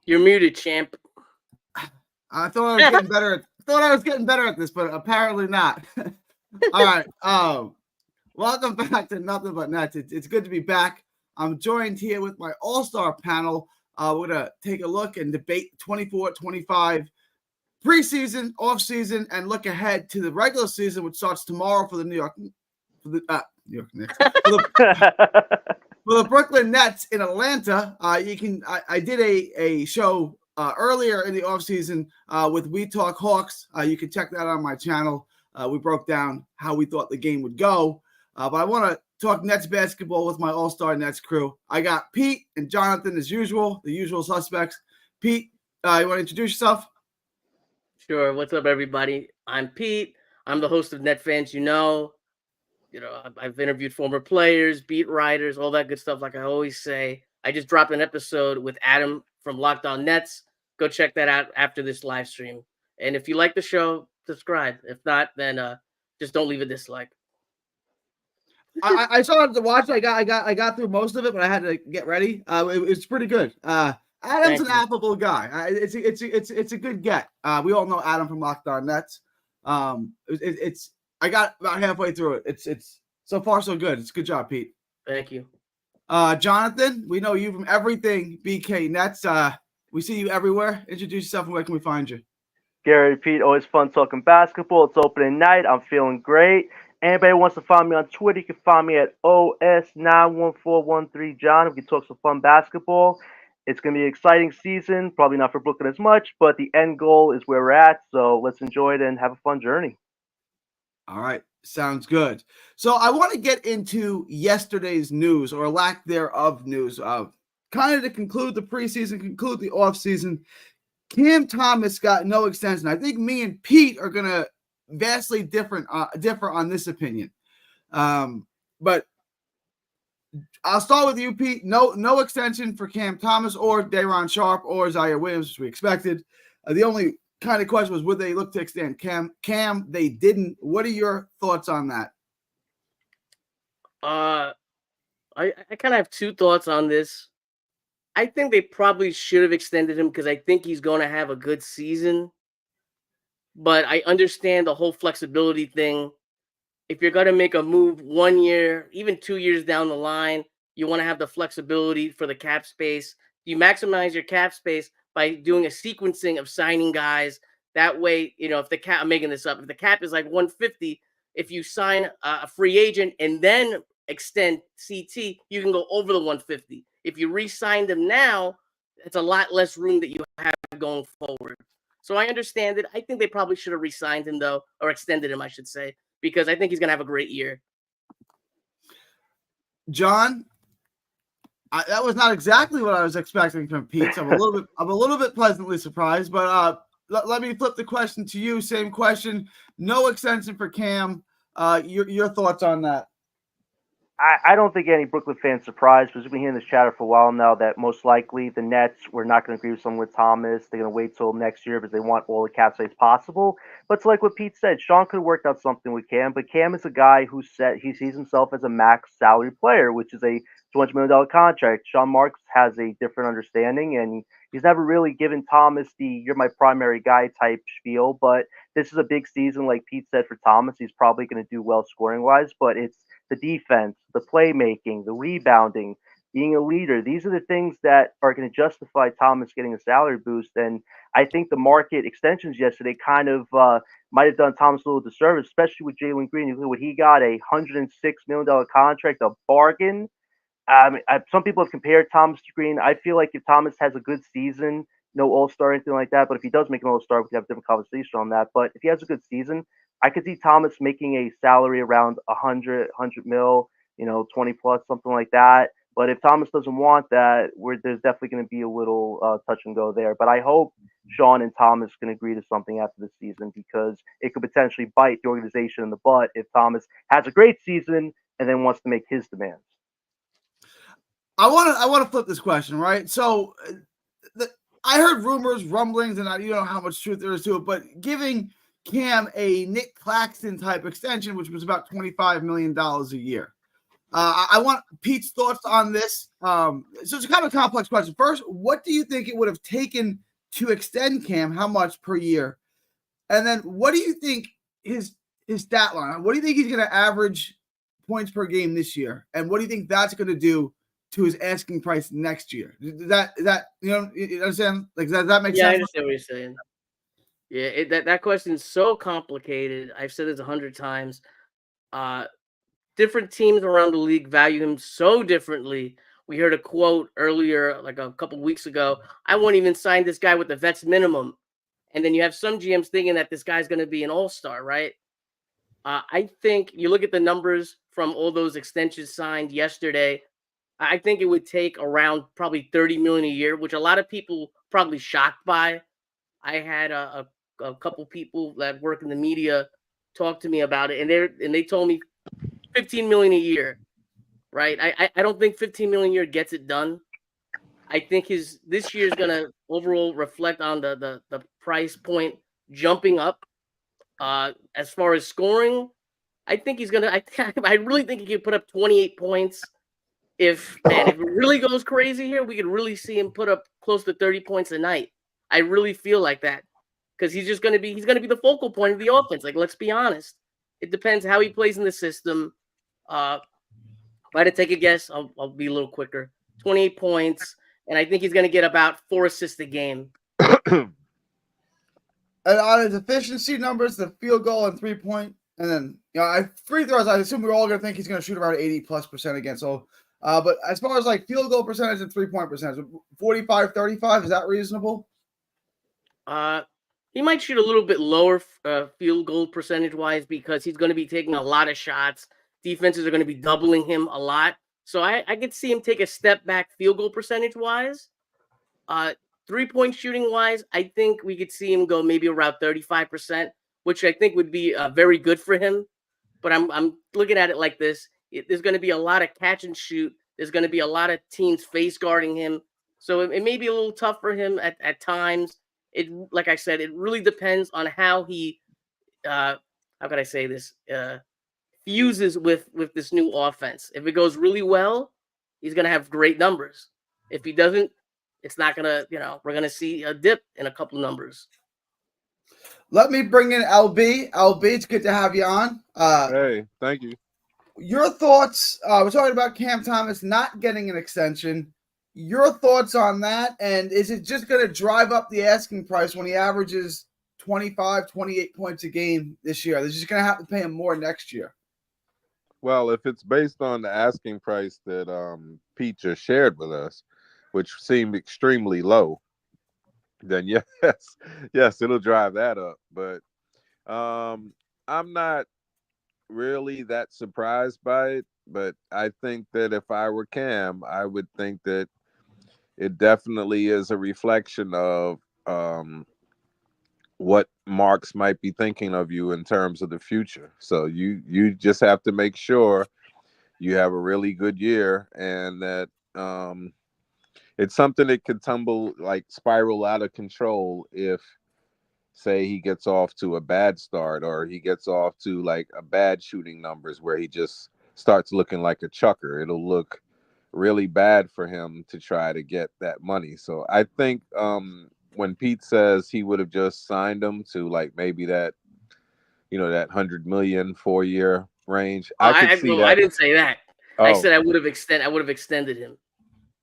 You're muted, champ. I thought I was getting better. At this, but apparently not. All right. Welcome back to Nothing But Nets. It's good to be back. I'm joined here with my all-star panel. We're gonna take a look and debate 24-25 preseason, off-season, and look ahead to the regular season, which starts tomorrow for the New York Knicks. For the Brooklyn Nets in Atlanta. I did a show earlier in the offseason with We Talk Hawks. You can check that out on my channel. We broke down how we thought the game would go. But I want to talk Nets basketball with my all-star Nets crew. I got Pete and Jonathan as usual, the usual suspects. Pete, you want to introduce yourself? Sure. What's up, everybody? I'm Pete. I'm the host of Net Fans. I've interviewed former players, beat writers, all that good stuff. Like I always say, I just dropped an episode with Adam from Locked On Nets. Go check that out after this live stream. And if you like the show, subscribe. If not, then just don't leave a dislike. I started to watch. I got through most of it, but I had to get ready. It's pretty good. Adam's an affable guy. It's a good get. We all know Adam from Locked On Nets. I got about halfway through it. It's so far so good. It's a good job, Pete. Thank you. Jonathan, we know you from everything BK Nets. We see you everywhere. Introduce yourself and where can we find you? Gary, Pete, always fun talking basketball. It's opening night. I'm feeling great. Anybody wants to find me on Twitter, you can find me at OS91413 John. We can talk some fun basketball. It's going to be an exciting season. Probably not for Brooklyn as much, but the end goal is where we're at. So let's enjoy it and have a fun journey. All right. Sounds good. So I want to get into yesterday's news or lack thereof news. Kind of to conclude the preseason, conclude the offseason. Cam Thomas got no extension. I think me and Pete are going to vastly differ on this opinion. But I'll start with you, Pete. No extension for Cam Thomas or Day'Ron Sharpe or Ziaire Williams, as we expected. The only kind of question was, would they look to extend Cam? They didn't. What are your thoughts on that? I kind of have two thoughts on this. I think they probably should have extended him because I think he's going to have a good season. But I understand the whole flexibility thing. If you're going to make a move 1 year, even 2 years down the line, you want to have the flexibility for the cap space. You maximize your cap space by doing a sequencing of signing guys. That way, if the cap, I'm making this up, if the cap is like 150, if you sign a free agent and then extend CT, you can go over the 150. If you re-sign them now, it's a lot less room that you have going forward. So I understand it. I think they probably should have re-signed him, though, or extended him, I should say, because I think he's going to have a great year. John, that was not exactly what I was expecting from Pete. So I'm a little bit pleasantly surprised. But let me flip the question to you. Same question. No extension for Cam. Your thoughts on that? I don't think any Brooklyn fans surprised because we've been hearing this chatter for a while now that most likely the Nets were not going to agree with someone with Thomas. They're going to wait till next year because they want all the cap space possible. But it's like what Pete said. Sean could have worked out something with Cam, but Cam is a guy who he sees himself as a max salary player, which is a $200 million contract. Sean Marks has a different understanding, and he's never really given Thomas the "you're my primary guy" type spiel. But this is a big season, like Pete said, for Thomas. He's probably going to do well scoring-wise, but it's the defense, the playmaking, the rebounding, being a leader. These are the things that are going to justify Thomas getting a salary boost. And I think the market extensions yesterday kind of might have done Thomas a little disservice, especially with Jalen Green. Look what he got, a $106 million contract, a bargain. Some people have compared Thomas to Green. I feel like if Thomas has a good season, no all-star or anything like that, but if he does make an all-star, we can have a different conversation on that. But if he has a good season, I could see Thomas making a salary around 100 mil, 20 plus, something like that. But if Thomas doesn't want that, there's definitely going to be a little touch and go there. But I hope Sean and Thomas can agree to something after the season because it could potentially bite the organization in the butt if Thomas has a great season and then wants to make his demands. I want to flip this question, right? So I heard rumors, rumblings, and you know how much truth there is to it, but giving Cam a Nick Claxton type extension, which was about $25 million a year. I want Pete's thoughts on this. So it's kind of a complex question. First, what do you think it would have taken to extend Cam? How much per year? And then what do you think his stat line? What do you think he's going to average points per game this year? And what do you think that's going to do to his asking price next year? Is that you understand? Like, does that make sense? Yeah, I understand what you're saying. Yeah, that question is so complicated. I've said this 100 times. Different teams around the league value him so differently. We heard a quote earlier, like a couple weeks ago. I won't even sign this guy with the vets minimum. And then you have some GMs thinking that this guy's going to be an all-star, right? I think you look at the numbers from all those extensions signed yesterday. I think it would take around probably 30 million a year, which a lot of people probably shocked by. I had a couple people that work in the media talk to me about it, and they told me 15 million a year, right? I don't think 15 million a year gets it done. I think this year is gonna overall reflect on the price point jumping up. As far as scoring, I think he's gonna. I really think he can put up 28 points. If it really goes crazy here, we could really see him put up close to 30 points a night. I really feel like that because he's gonna be the focal point of the offense. Like, let's be honest. It depends how he plays in the system. If I had to take a guess, I'll be a little quicker. 28 points, and I think he's gonna get about 4 assists a game. And on his efficiency numbers, the field goal and 3-point, and then free throws, I assume we're all gonna think he's gonna shoot around 80+% again. So but as far as like field goal percentage and 3-point percentage, 45-35, is that reasonable? He might shoot a little bit lower field goal percentage wise because he's going to be taking a lot of shots. Defenses are going to be doubling him a lot. So I could see him take a step back field goal percentage wise. 3-point shooting wise, I think we could see him go maybe around 35%, which I think would be very good for him. But I'm looking at it like this. There's going to be a lot of catch and shoot. There's going to be a lot of teams face guarding him. So it may be a little tough for him at times. It, like I said, it really depends on how he, how can I say this, fuses with this new offense. If it goes really well, he's going to have great numbers. If he doesn't, it's not going to, we're going to see a dip in a couple numbers. Let me bring in LB. LB, it's good to have you on. Hey, thank you. Your thoughts, we're talking about Cam Thomas not getting an extension. Your thoughts on that, and is it just going to drive up the asking price when he averages 25, 28 points a game this year? They're just going to have to pay him more next year. Well, if it's based on the asking price that Pete just shared with us, which seemed extremely low, then yes, it'll drive that up. But I'm not really that surprised by it. But I think that if I were Cam, I would think that it definitely is a reflection of what Marks might be thinking of you in terms of the future. So you just have to make sure you have a really good year, and that it's something that could spiral out of control if, say, he gets off to a bad start or he gets off to like a bad shooting numbers where he just starts looking like a chucker. It'll look really bad for him to try to get that money. So I think when Pete says he would have just signed him to like maybe that, that 100 million 4-year range, I could see that. I didn't say that. Oh. I said I would have extended him.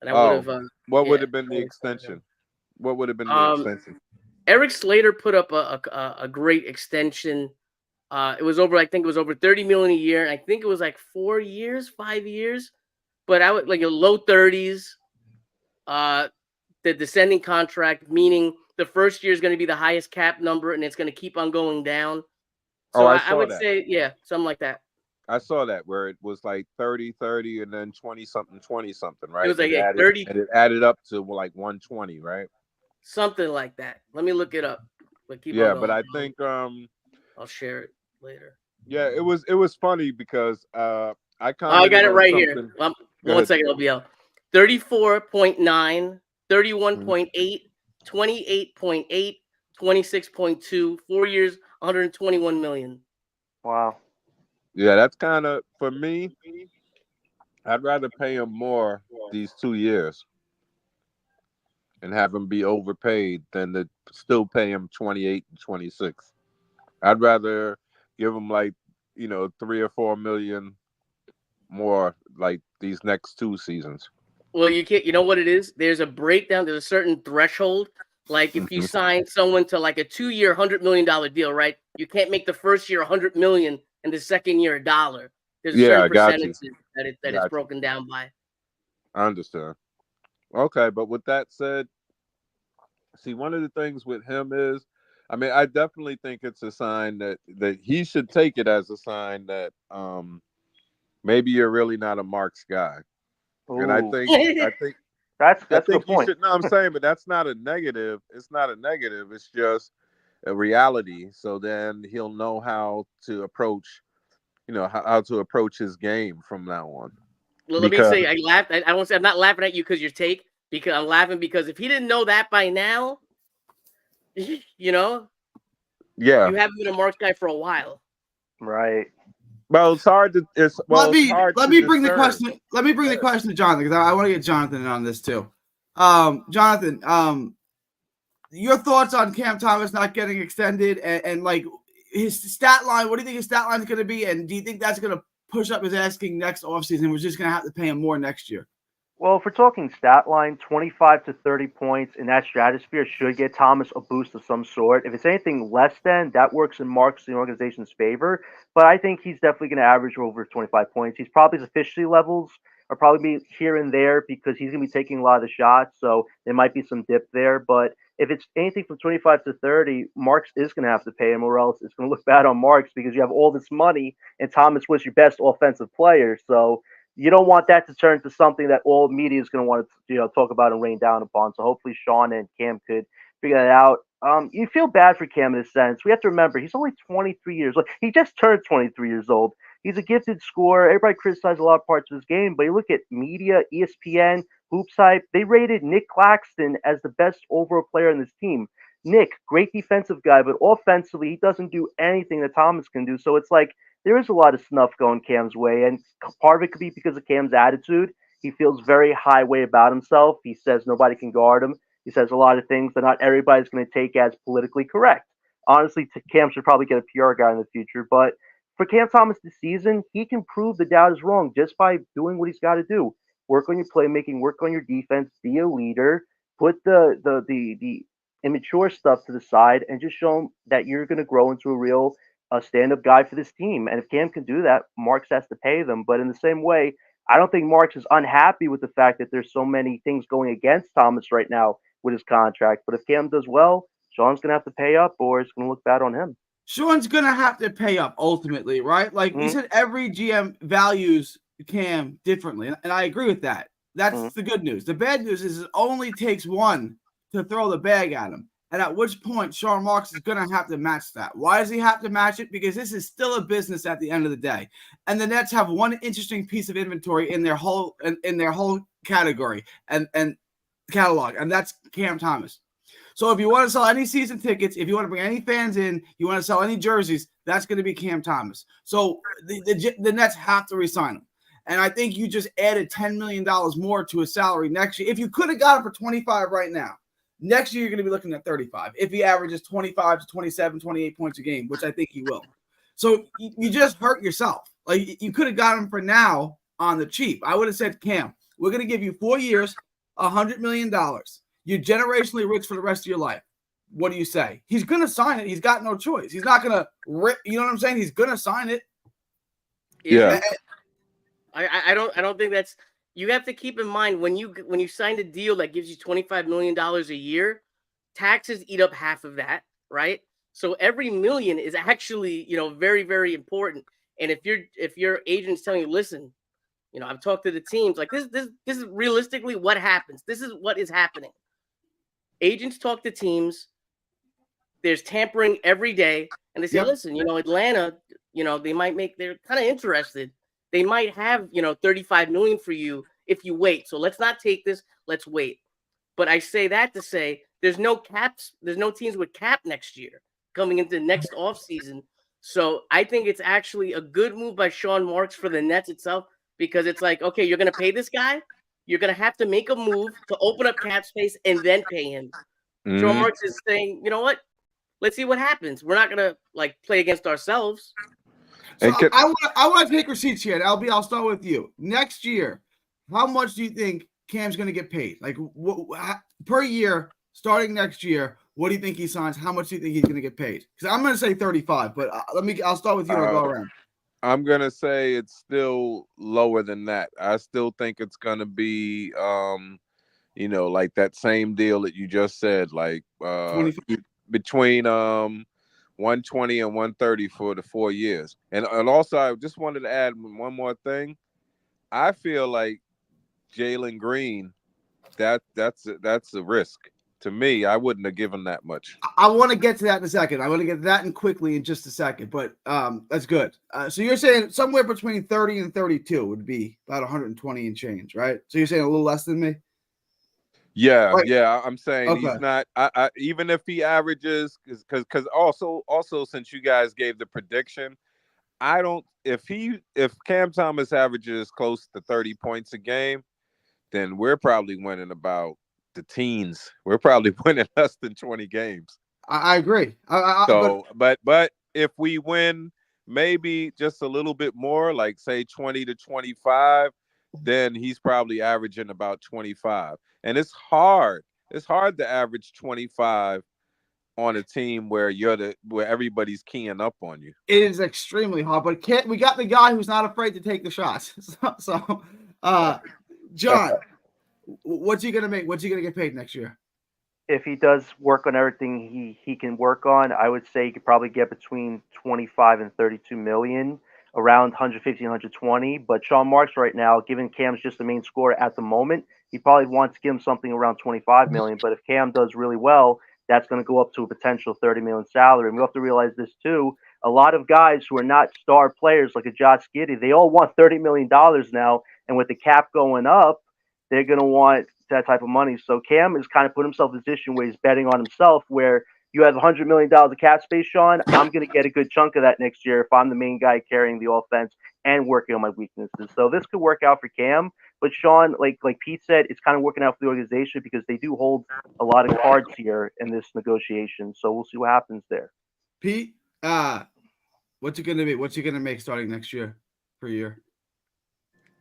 And I would have. What would have been the extension? What would have been the extension? Eric Slater put up a great extension. It was over. I think it was over 30 million a year. And I think it was like 4 years, 5 years. But I would like a low 30s. The descending contract, meaning the first year is going to be the highest cap number, and it's going to keep on going down. So I would say, something like that. I saw that where it was like 30, and then 20-something, right? It was like 30. And it added up to like 120, right? Something like that. Let me look it up. But but I think I'll share it later. Yeah, it was funny because I got it right here. 1 second, LBL. 34.9, 31.8, 28.8, 26.2, 4 years, 121 million. Wow. Yeah, that's kind of, for me, I'd rather pay him more these 2 years and have him be overpaid than to still pay him 28 and 26. I'd rather give him like, 3 or 4 million more like these next 2 seasons. Well, you can't. You know what it is? There's a breakdown. There's a certain threshold. Like if you Mhm. sign someone to like a 2-year, $100 million deal, right? You can't make the first year 100 million and the second year $1. There's a Yeah, certain I got you. percentage that it's Got you. broken down by. I understand. Okay, but with that said, see, one of the things with him is, I mean, I definitely think it's a sign that he should take it as a sign that maybe you're really not a Marks guy. And I Ooh, think I think I that's a good think you point. should. No, I'm saying, but that's not a negative. It's not a negative. It's just a reality. So then he'll know how to approach, how to approach his game from now on. Well, let me Because say, I laughed. I won't say I'm not laughing at you because your take. Because I'm laughing because if he didn't know that by now, you know, yeah, you haven't been a Marks guy for a while. Right. well, it's hard to it's Let well, it's me hard let to me bring the discern. question. Let me bring the question to Jonathan because I want to get Jonathan in on this too. Jonathan, your thoughts on Cam Thomas not getting extended and like his stat line? What do you think his stat line is going to be? And do you think that's going to push up his asking next offseason? We're just going to have to pay him more next year. Well, if we're talking stat line, 25 to 30 points in that stratosphere should get Thomas a boost of some sort. If it's anything less than, that works in Mark's the organization's favor. But I think he's definitely going to average over 25 points. He's probably his efficiency levels are probably be here and there because he's going to be taking a lot of the shots. So there might be some dip there. But if it's anything from 25 to 30, Marks is going to have to pay him, or else it's going to look bad on Marks because you have all this money and Thomas was your best offensive player. So you don't want that to turn to something that all media is going to want to talk about and rain down upon. So hopefully Sean and Cam could figure that out. You feel bad for Cam in a sense. We have to remember he's only 23 years old. He just turned 23 years old. He's a gifted scorer. Everybody criticizes a lot of parts of his game, but you look at media, ESPN, Hoops Hype. They rated Nick Claxton as the best overall player in this team. Nick, great defensive guy, but offensively he doesn't do anything that Thomas can do. So it's like there is a lot of snuff going Cam's way, and part of it could be because of Cam's attitude. He feels very high way about himself. He says nobody can guard him. He says a lot of things that not everybody's going to take as politically correct. Honestly, Cam should probably get a PR guy in the future, but for Cam Thomas this season, he can prove the doubt is wrong just by doing what he's got to do. Work on your playmaking, work on your defense, be a leader, put the immature stuff to the side, and just show him that you're going to grow into a real a stand-up guy for this team. And if Cam can do that, Marks has to pay them. But in the same way, I don't think Marks is unhappy with the fact that there's so many things going against Thomas right now with his contract. But if Cam does well, Sean's gonna have to pay up, or it's gonna look bad on him. Sean's going to have to pay up ultimately, right? Like we said, every GM values Cam differently. And I agree with that. That's the good news. The bad news is it only takes one to throw the bag at him. And at which point, Sean Marks is going to have to match that. Why does he have to match it? Because this is still a business at the end of the day. And the Nets have one interesting piece of inventory in their whole category and catalog, and that's Cam Thomas. So if you want to sell any season tickets, if you want to bring any fans in, you want to sell any jerseys, that's going to be Cam Thomas. So the Nets have to re-sign him. And I think you just added $10 million more to his salary next year. If you could have got him for 25 right now, next year you're going to be looking at 35. If he averages 25 to 27, 28 points a game, which I think he will. So you just hurt yourself. Like you could have got him for now on the cheap. I would have said, Cam, we're going to give you 4 years, $100 million. You're generationally rich for the rest of your life. What do you say? He's going to sign it. He's got no choice. He's not going to rip. You know what I'm saying? He's going to sign it. Yeah. I don't think that's. You have to keep in mind when you sign a deal that gives you $25 million a year, taxes eat up half of that, right? So every million is actually, very, very important. And if your agent's telling you, listen, I've talked to the teams, like this is realistically what happens. This is what is happening. Agents talk to teams. There's tampering every day, and they say, listen, Atlanta, they might they're kind of interested. They might have, 35 million for you if you wait. So let's not take this. Let's wait. But I say that to say there's no caps. There's no teams with cap next year coming into next offseason. So I think it's actually a good move by Sean Marks for the Nets itself. because it's like, okay, you're gonna pay this guy, you're gonna have to make a move to open up cap space and then pay him. Sean Mhm. Marks is saying, you know what? Let's see what happens. We're not gonna like play against ourselves. So And can- I want to take receipts here. LB, I'll start with you. Next year, how much do you think Cam's going to get paid? Like per year, starting next year, what do you think he signs? How much do you think he's going to get paid? Because I'm going to say 35, but I'll start with you and I'll go around. I'm gonna say it's still lower than that. I still think it's gonna be, like that same deal that you just said, like 25. between 120 and 130 for the 4 years. And also, I just wanted to add one more thing. I feel like Jalen Green, that's a risk. To me, I wouldn't have given that much. I want to get to that in a second. I want to get to that and quickly in just a second, but that's good. So you're saying somewhere between 30 and 32 would be about 120 and change, right? So you're saying a little less than me? Yeah, Right. yeah. I'm saying Okay. he's not. I even if he averages, because also since you guys gave the prediction, I don't. If Cam Thomas averages close to 30 points a game, then we're probably winning about the teens. We're probably winning less than 20 games. I agree. But if we win maybe just a little bit more, like say 20 to 25, then he's probably averaging about 25. And it's hard. It's hard to average 25 on a team where where everybody's keying up on you. It is extremely hard, but we got the guy who's not afraid to take the shots. John, what's he gonna make? What's he gonna get paid next year? If he does work on everything he can work on, I would say he could probably get between 25 and 32 million, around 150 120. But Sean Marks right now, given Cam's just the main scorer at the moment, he probably wants to give him something around 25 million. But if Cam does really well, that's going to go up to a potential 30 million salary. And we have to realize this too. A lot of guys who are not star players like a Josh Giddey, they all want $30 million now. And with the cap going up, they're going to want that type of money. So Cam has kind of put himself in a position where he's betting on himself, where you have $100 million of cap space, Sean. I'm going to get a good chunk of that next year if I'm the main guy carrying the offense and working on my weaknesses. So this could work out for Cam. But Sean, like Pete said, it's kind of working out for the organization because they do hold a lot of cards here in this negotiation. So we'll see what happens there. Pete, what's it going to be? What's he going to make starting next year per year?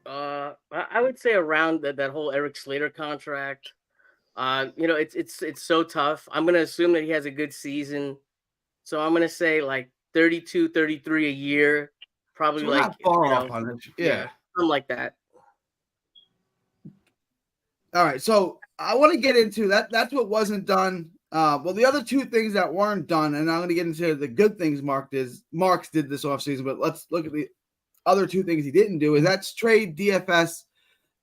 I would say around that whole Eric Slater contract. It's so tough. I'm gonna assume that he has a good season, so I'm gonna say like 32, 33 a year, probably So we're like not far off on it. Yeah, something like that. All right, so I want to get into that. That's what wasn't done. Well, the other two things that weren't done, and I'm going to get into the good things Marks did this offseason, but let's look at the other two things he didn't do. Is that's trade DFS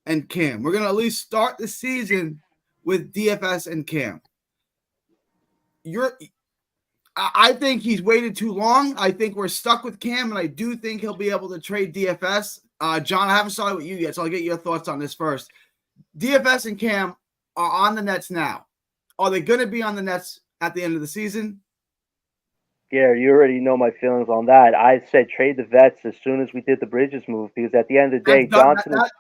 and Cam. We're going to at least start the season with DFS and Cam. I think he's waited too long. I think we're stuck with Cam, and I do think he'll be able to trade DFS. John, I haven't started with you yet, so I'll get your thoughts on this first. DFS and Cam are on the Nets now. Are they going to be on the Nets at the end of the season? Yeah, you already know my feelings on that. I said trade the vets as soon as we did the Bridges move because at the end of the day,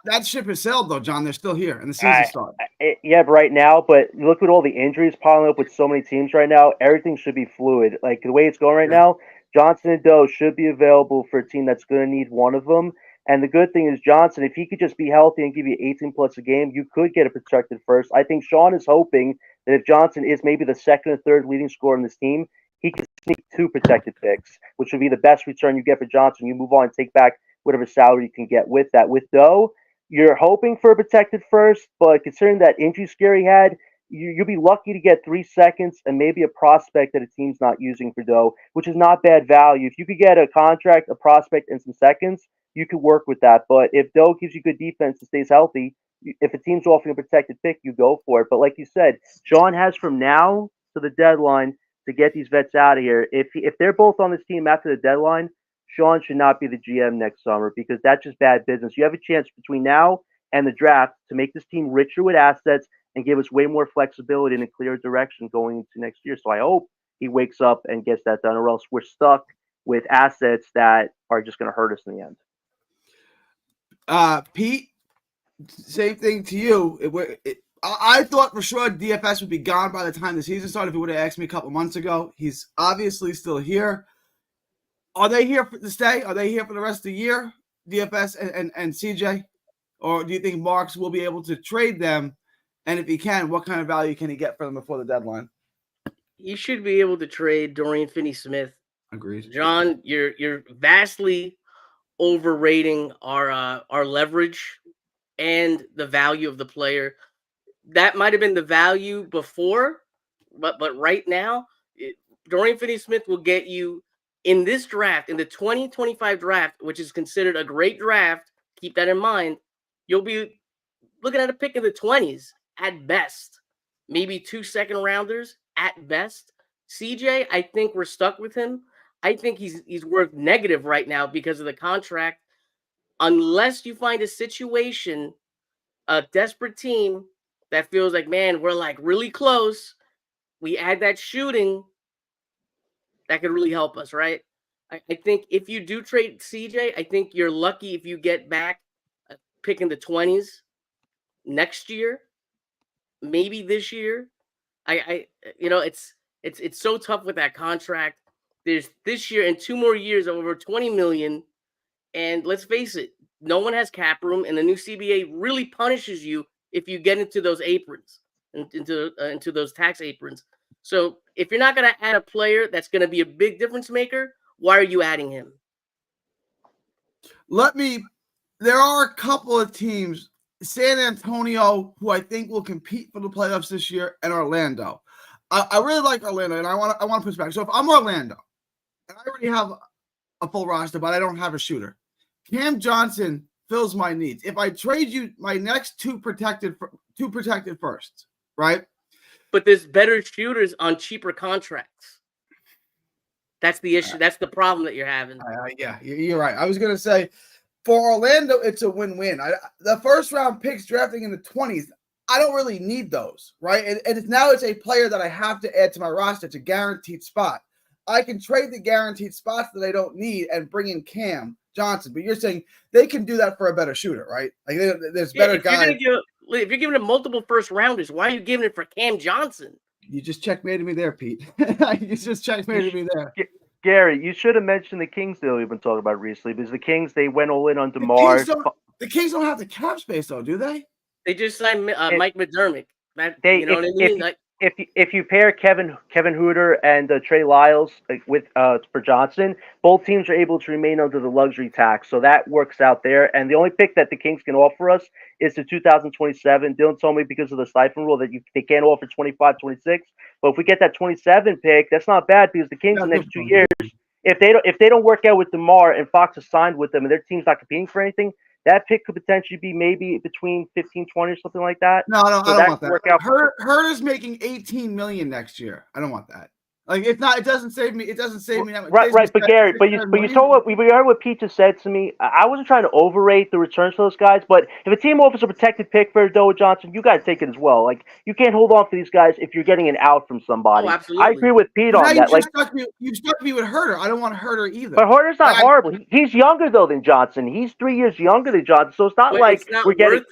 that ship has sailed though, John. They're still here, and the season started. Yeah, but right now, but look at all the injuries piling up with so many teams right now. Everything should be fluid. Like the way it's going right now, Johnson and Doe should be available for a team that's going to need one of them. And the good thing is Johnson, if he could just be healthy and give you 18 plus a game, you could get a protected first. I think Sean is hoping that if Johnson is maybe the second or third leading scorer in this team, he can sneak 2 protected picks, which would be the best return you get for Johnson. You move on and take back whatever salary you can get with that. With Doe, you're hoping for a protected first, but considering that injury scare he had, you'll be lucky to get 3 seconds and maybe a prospect that a team's not using for Doe, which is not bad value. If you could get a contract, a prospect, and some seconds, you could work with that. But if Doe gives you good defense and stays healthy, if a team's offering a protected pick, you go for it. But like you said, Sean has from now to the deadline to get these vets out of here. If they're both on this team after the deadline, Sean should not be the GM next summer because that's just bad business. You have a chance between now and the draft to make this team richer with assets and give us way more flexibility in a clear direction going into next year. So I hope he wakes up and gets that done, or else we're stuck with assets that are just going to hurt us in the end. Pete, same thing to you. I thought for sure DFS would be gone by the time the season started. If you would have asked me a couple months ago, he's obviously still here. Are they here to stay? Are they here for the rest of the year, DFS and CJ? Or do you think Marks will be able to trade them? And if he can, what kind of value can he get for them before the deadline? You should be able to trade Dorian Finney-Smith. Agreed. John, you're vastly overrating our leverage and the value of the player. That might have been the value before, but right now, Dorian Finney-Smith will get you in this draft, in the 2025 draft, which is considered a great draft. Keep that in mind. You'll be looking at a pick in the 20s at best, maybe 2 second rounders at best. CJ, I think we're stuck with him. I think he's worth negative right now because of the contract. Unless you find a situation, a desperate team that feels like, man, we're like really close. We add that shooting, that could really help us, right? I think if you do trade CJ, I think you're lucky if you get back a pick in the 20s next year, maybe this year. It's so tough with that contract. There's this year and 2 more years of over 20 million. And let's face it, no one has cap room, and the new CBA really punishes you if you get into those aprons, into those tax aprons. So if you're not going to add a player that's going to be a big difference maker, why are you adding him? There are a couple of teams, San Antonio, who I think will compete for the playoffs this year, and Orlando. I really like Orlando, and I want to push back. So if I'm Orlando, and I already have a full roster, but I don't have a shooter, Cam Johnson fills my needs. If I trade you my next two protected firsts, right? But there's better shooters on cheaper contracts. That's the issue. That's the problem that you're having. Yeah, you're right. I was going to say, for Orlando, it's a win-win. The first round picks drafting in the 20s, I don't really need those, right? And now it's a player that I have to add to my roster. It's a guaranteed spot. I can trade the guaranteed spots that I don't need and bring in Cam Johnson. But you're saying they can do that for a better shooter, right? Like there's better guys. If you're giving it multiple first rounders, why are you giving it for Cam Johnson? You just checkmated me there, Pete. You just checkmated me there. Gary, you should have mentioned the Kings deal we've been talking about recently, because the Kings, they went all in on DeMar. The Kings don't have the cap space, though, do they? They just signed Mike McDermott. You know what I mean? If you pair Kevin Huerter and Trey Lyles with for Johnson, both teams are able to remain under the luxury tax, so that works out there. And the only pick that the Kings can offer us is the 2027. Dylan told me because of the stipend rule that they can't offer 25, 26. But if we get that 27 pick, that's not bad, because the Kings the next 2 years, if they don't work out with DeMar and Fox is signed with them and their team's not competing for anything, that pick could potentially be maybe between 15, 20 or something like that. No, I don't want that. Huerter's making $18 million next year. I don't want that. Like it's not. It doesn't save me. It doesn't save me that much. Right. But Gary, but you saw what we heard what Pete just said to me. I wasn't trying to overrate the returns for those guys, but if a team offers a protected pick for Doa Johnson, you guys take it as well. Like you can't hold on to these guys if you're getting an out from somebody. Oh, absolutely. I agree with Pete on that. You stuck me with Huerter. I don't want Huerter either. But Huerter's not horrible. He's younger though than Johnson. He's 3 years younger than Johnson, so it's not we're getting.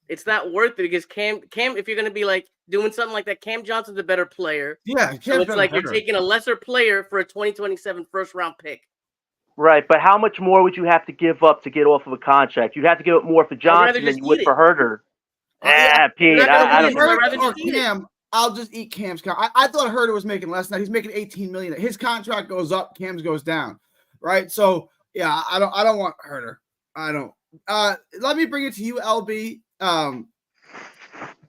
It's not worth it because Cam, if you're going to be like doing something like that, Cam Johnson's a better player. Yeah, so it's like you're taking a lesser player for a 2027 first round pick. Right, but how much more would you have to give up to get off of a contract? You'd have to give up more for Johnson than you would for Huerter. Pete, I don't Cam. I'll just eat Cam's contract. I thought Huerter was making less than that. He's making $18 million. His contract goes up, Cam's goes down. Right? So yeah, I don't want Huerter. I don't. Let me bring it to you, LB.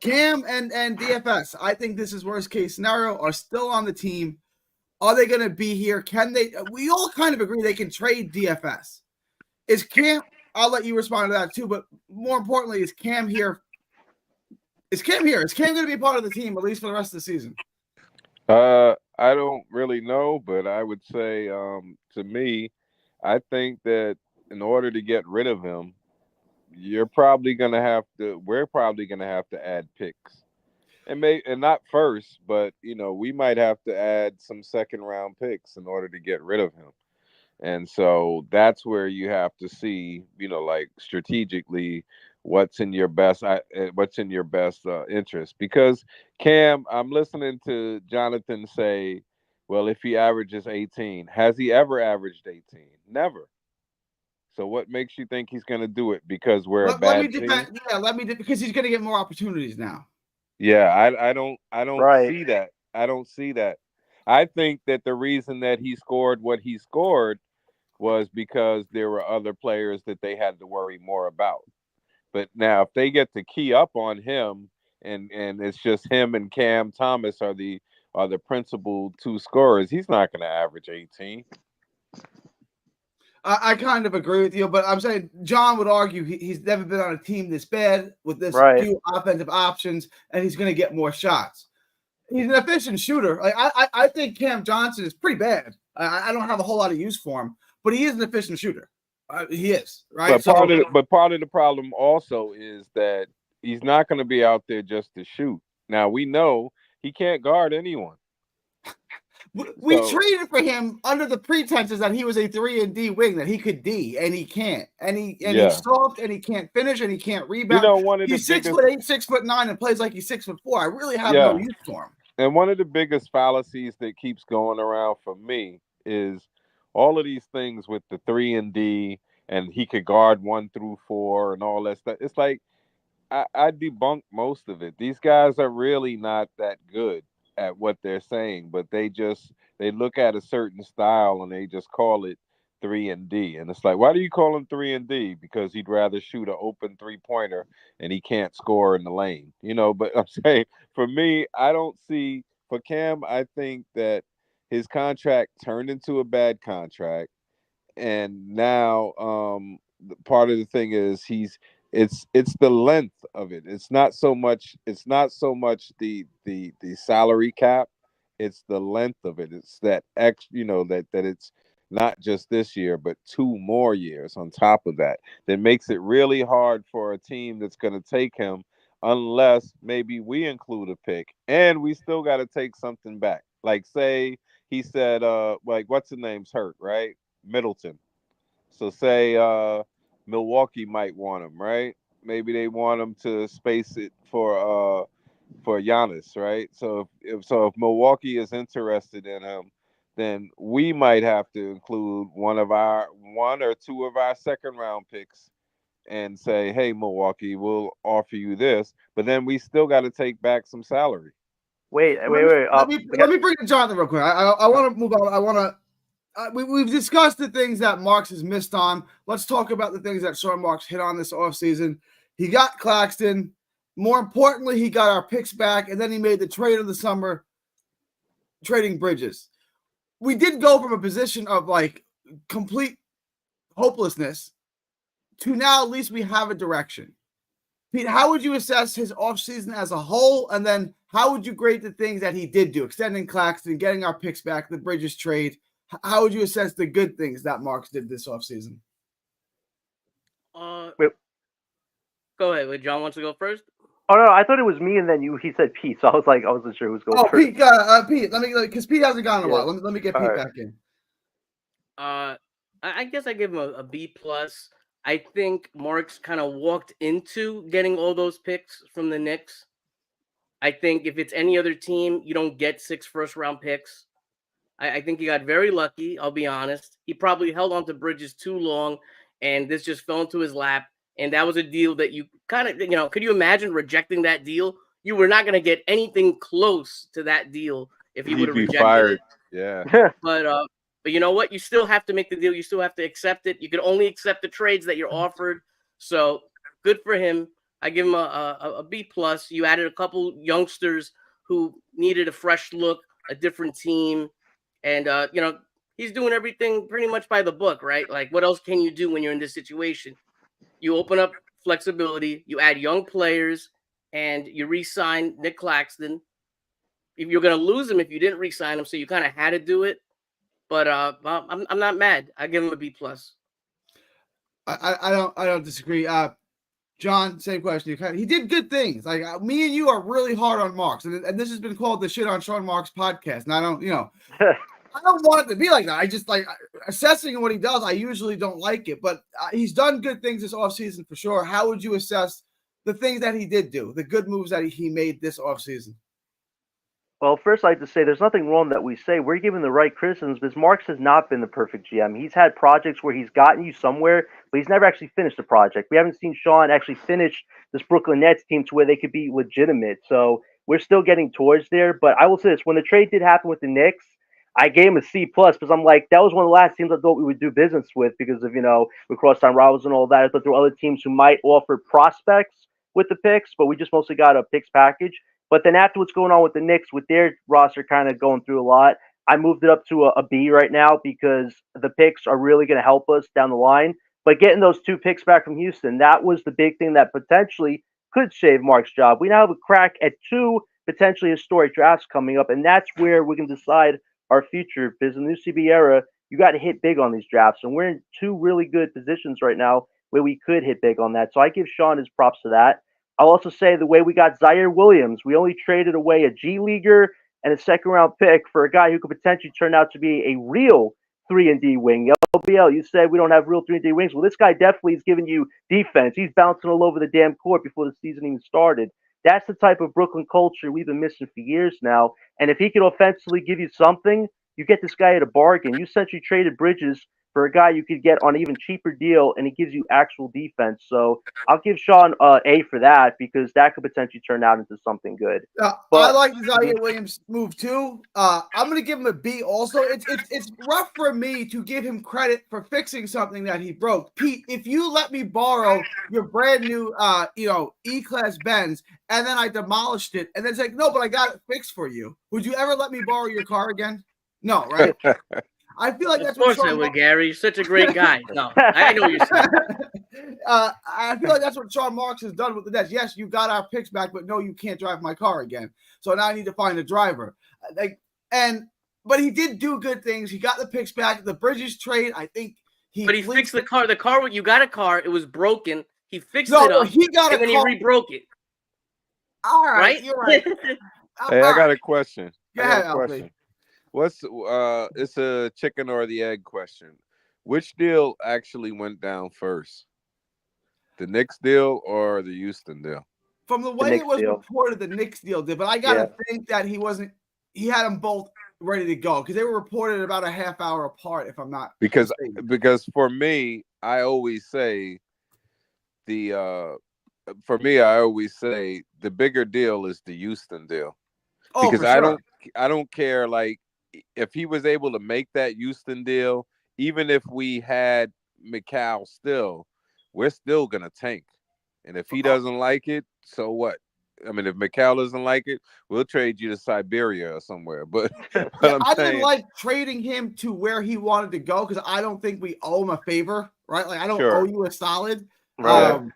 Cam and DFS, I think this is worst case scenario, are still on the team. Are they going to be here? Can they? We all kind of agree they can trade DFS. Is Cam? I'll let you respond to that too. But more importantly, is Cam here? Is Cam here? Is Cam going to be part of the team at least for the rest of the season? I don't really know, but I would say, to me, I think that in order to get rid of him, we're probably gonna have to add picks, and not first, but we might have to add some second round picks in order to get rid of him. And so that's where you have to see, like strategically what's in your best interest. Because Cam, I'm listening to Jonathan say, well, if he averages 18, has he ever averaged 18? Never. So what makes you think he's going to do it? Because we're a Let me bad team? defend. Yeah, because he's going to get more opportunities now. Yeah, I don't Right. see that. I don't see that. I think that the reason that he scored what he scored was because there were other players that they had to worry more about. But now if they get to key up on him and it's just him and Cam Thomas are the principal two scorers, he's not going to average 18. I kind of agree with you, but I'm saying John would argue he's never been on a team this bad with this few offensive options, and he's going to get more shots. He's an efficient shooter. Like I think Cam Johnson is pretty bad. I don't have a whole lot of use for him, but he is an efficient shooter. He is, right? But part of the problem also is that he's not going to be out there just to shoot. Now we know he can't guard anyone. We traded for him under the pretenses that he was a 3-and-D wing, that he could D, and he can't. And he's soft, and he can't finish, and he can't rebound. He's 6'8", 6'9", and plays like he's 6'4". I really have no use for him. And one of the biggest fallacies that keeps going around for me is all of these things with the 3-and-D, and he could guard 1 through 4 and all that stuff. It's like I debunk most of it. These guys are really not that good at what they're saying, but they look at a certain style and they just call it 3-and-D. And it's like, why do you call him 3-and-D? Because he'd rather shoot an open 3-pointer and he can't score in the lane, But I'm saying, for me, I don't see, for Cam, I think that his contract turned into a bad contract, and now part of the thing is it's the length of it. It's not so much the salary cap. It's the length of it. It's that that it's not just this year, but 2 more years on top of that makes it really hard for a team that's going to take him, unless maybe we include a pick, and we still got to take something back. Like, say he said, like, what's the name's hurt, right? Middleton. So say Milwaukee might want him, right? Maybe they want him to space it for Giannis, right? So if Milwaukee is interested in him, then we might have to include one or two of our second round picks and say, hey, Milwaukee, we'll offer you this, but then we still got to take back some salary. Wait. Let me bring in Jonathan real quick. I want to move on. I want to. We've discussed the things that Marks has missed on. Let's talk about the things that Sean Marks hit on this offseason. He got Claxton. More importantly, he got our picks back, and then he made the trade of the summer, trading Bridges. We did go from a position of like complete hopelessness to now at least we have a direction. Pete, how would you assess his offseason as a whole? And then how would you grade the things that he did do, extending Claxton, getting our picks back, the Bridges trade? How would you assess the good things that Marks did this offseason? Go ahead. Wait, John wants to go first? Oh, no, I thought it was me and then you. He said Pete, so I was like, I wasn't sure who was going first. Pete, because Pete hasn't gone in a while. Let me get Pete back in. I guess I give him a B+. I think Marks kind of walked into getting all those picks from the Knicks. I think if it's any other team, you don't get 6 first-round picks. I think he got very lucky, I'll be honest. He probably held on to Bridges too long, and this just fell into his lap. And that was a deal that you kind of, could you imagine rejecting that deal? You were not going to get anything close to that deal if you would have rejected fired. it. Yeah. But you know what? You still have to make the deal. You still have to accept it. You can only accept the trades that you're offered. So good for him. I give him a B+. You added a couple youngsters who needed a fresh look, a different team. And, he's doing everything pretty much by the book, right? Like, what else can you do when you're in this situation? You open up flexibility, you add young players, and you re-sign Nick Claxton. If you're going to lose him if you didn't re-sign him, so you kind of had to do it. But I'm not mad. I give him a B+. I don't disagree. John, same question. He did good things. Like me and you are really hard on Marks, and this has been called the Shit on Sean Marks podcast. And I don't, I don't want it to be like that. I just like assessing what he does. I usually don't like it, but he's done good things this offseason for sure. How would you assess the things that he did do, the good moves that he made this offseason? Well, first, I'd like to say there's nothing wrong that we say. We're giving the right criticisms because Marks has not been the perfect GM. He's had projects where he's gotten you somewhere, but he's never actually finished the project. We haven't seen Sean actually finish this Brooklyn Nets team to where they could be legitimate. So we're still getting towards there. But I will say this: when the trade did happen with the Knicks, I gave him a C plus because I'm like, that was one of the last teams I thought we would do business with because of, with Crosstown Rivals and all that. I thought there were other teams who might offer prospects with the picks, but we just mostly got a picks package. But then after what's going on with the Knicks, with their roster kind of going through a lot, I moved it up to a B right now because the picks are really going to help us down the line. But getting those 2 picks back from Houston, that was the big thing that potentially could save Mark's job. We now have a crack at 2 potentially historic drafts coming up, and that's where we can decide our future. Because in the new CB era, you got to hit big on these drafts, and we're in 2 really good positions right now where we could hit big on that. So I give Sean his props to that. I'll also say the way we got Zaire Williams, we only traded away a G Leaguer and a second-round pick for a guy who could potentially turn out to be a real 3-and-D wing. LBL, you said we don't have real 3-and-D wings. Well, this guy definitely is giving you defense. He's bouncing all over the damn court before the season even started. That's the type of Brooklyn culture we've been missing for years now. And if he can offensively give you something, you get this guy at a bargain. You essentially traded Bridges for a guy you could get on an even cheaper deal, and he gives you actual defense. So I'll give Sean A for that because that could potentially turn out into something good. I like the Zaire Williams move too. I'm going to give him a B also. It's rough for me to give him credit for fixing something that he broke. Pete, if you let me borrow your brand new E-Class Benz and then I demolished it and then it's like, no, but I got it fixed for you, would you ever let me borrow your car again? No, right? I feel like that's what Sean Marks, Gary. You're such a great guy. No, I know you're saying. I feel like that's what Sean Marks has done with the Nets. Yes, you got our picks back, but no, you can't drive my car again. So now I need to find a driver. But he did do good things. He got the picks back. The Bridges trade, I think he fixed the car. The car, you got a car. It was broken. He fixed it up. He got and then he rebroke it. All right, you're right. Hey, I got a question. Yeah, What's it's a chicken or the egg question. Which deal actually went down first? The Knicks deal or the Houston deal? From the way it was reported, the Knicks deal did, but I gotta think that he had them both ready to go because they were reported about a half hour apart, if I'm not mistaken. Because for me, I always say the bigger deal is the Houston deal. Because I don't care like if he was able to make that Houston deal, even if we had Mikal still, we're still going to tank. And if he doesn't like it, so what? I mean, if Mikal doesn't like it, we'll trade you to Siberia or somewhere. But I didn't like trading him to where he wanted to go because I don't think we owe him a favor, right? Like I don't owe you a solid. Right.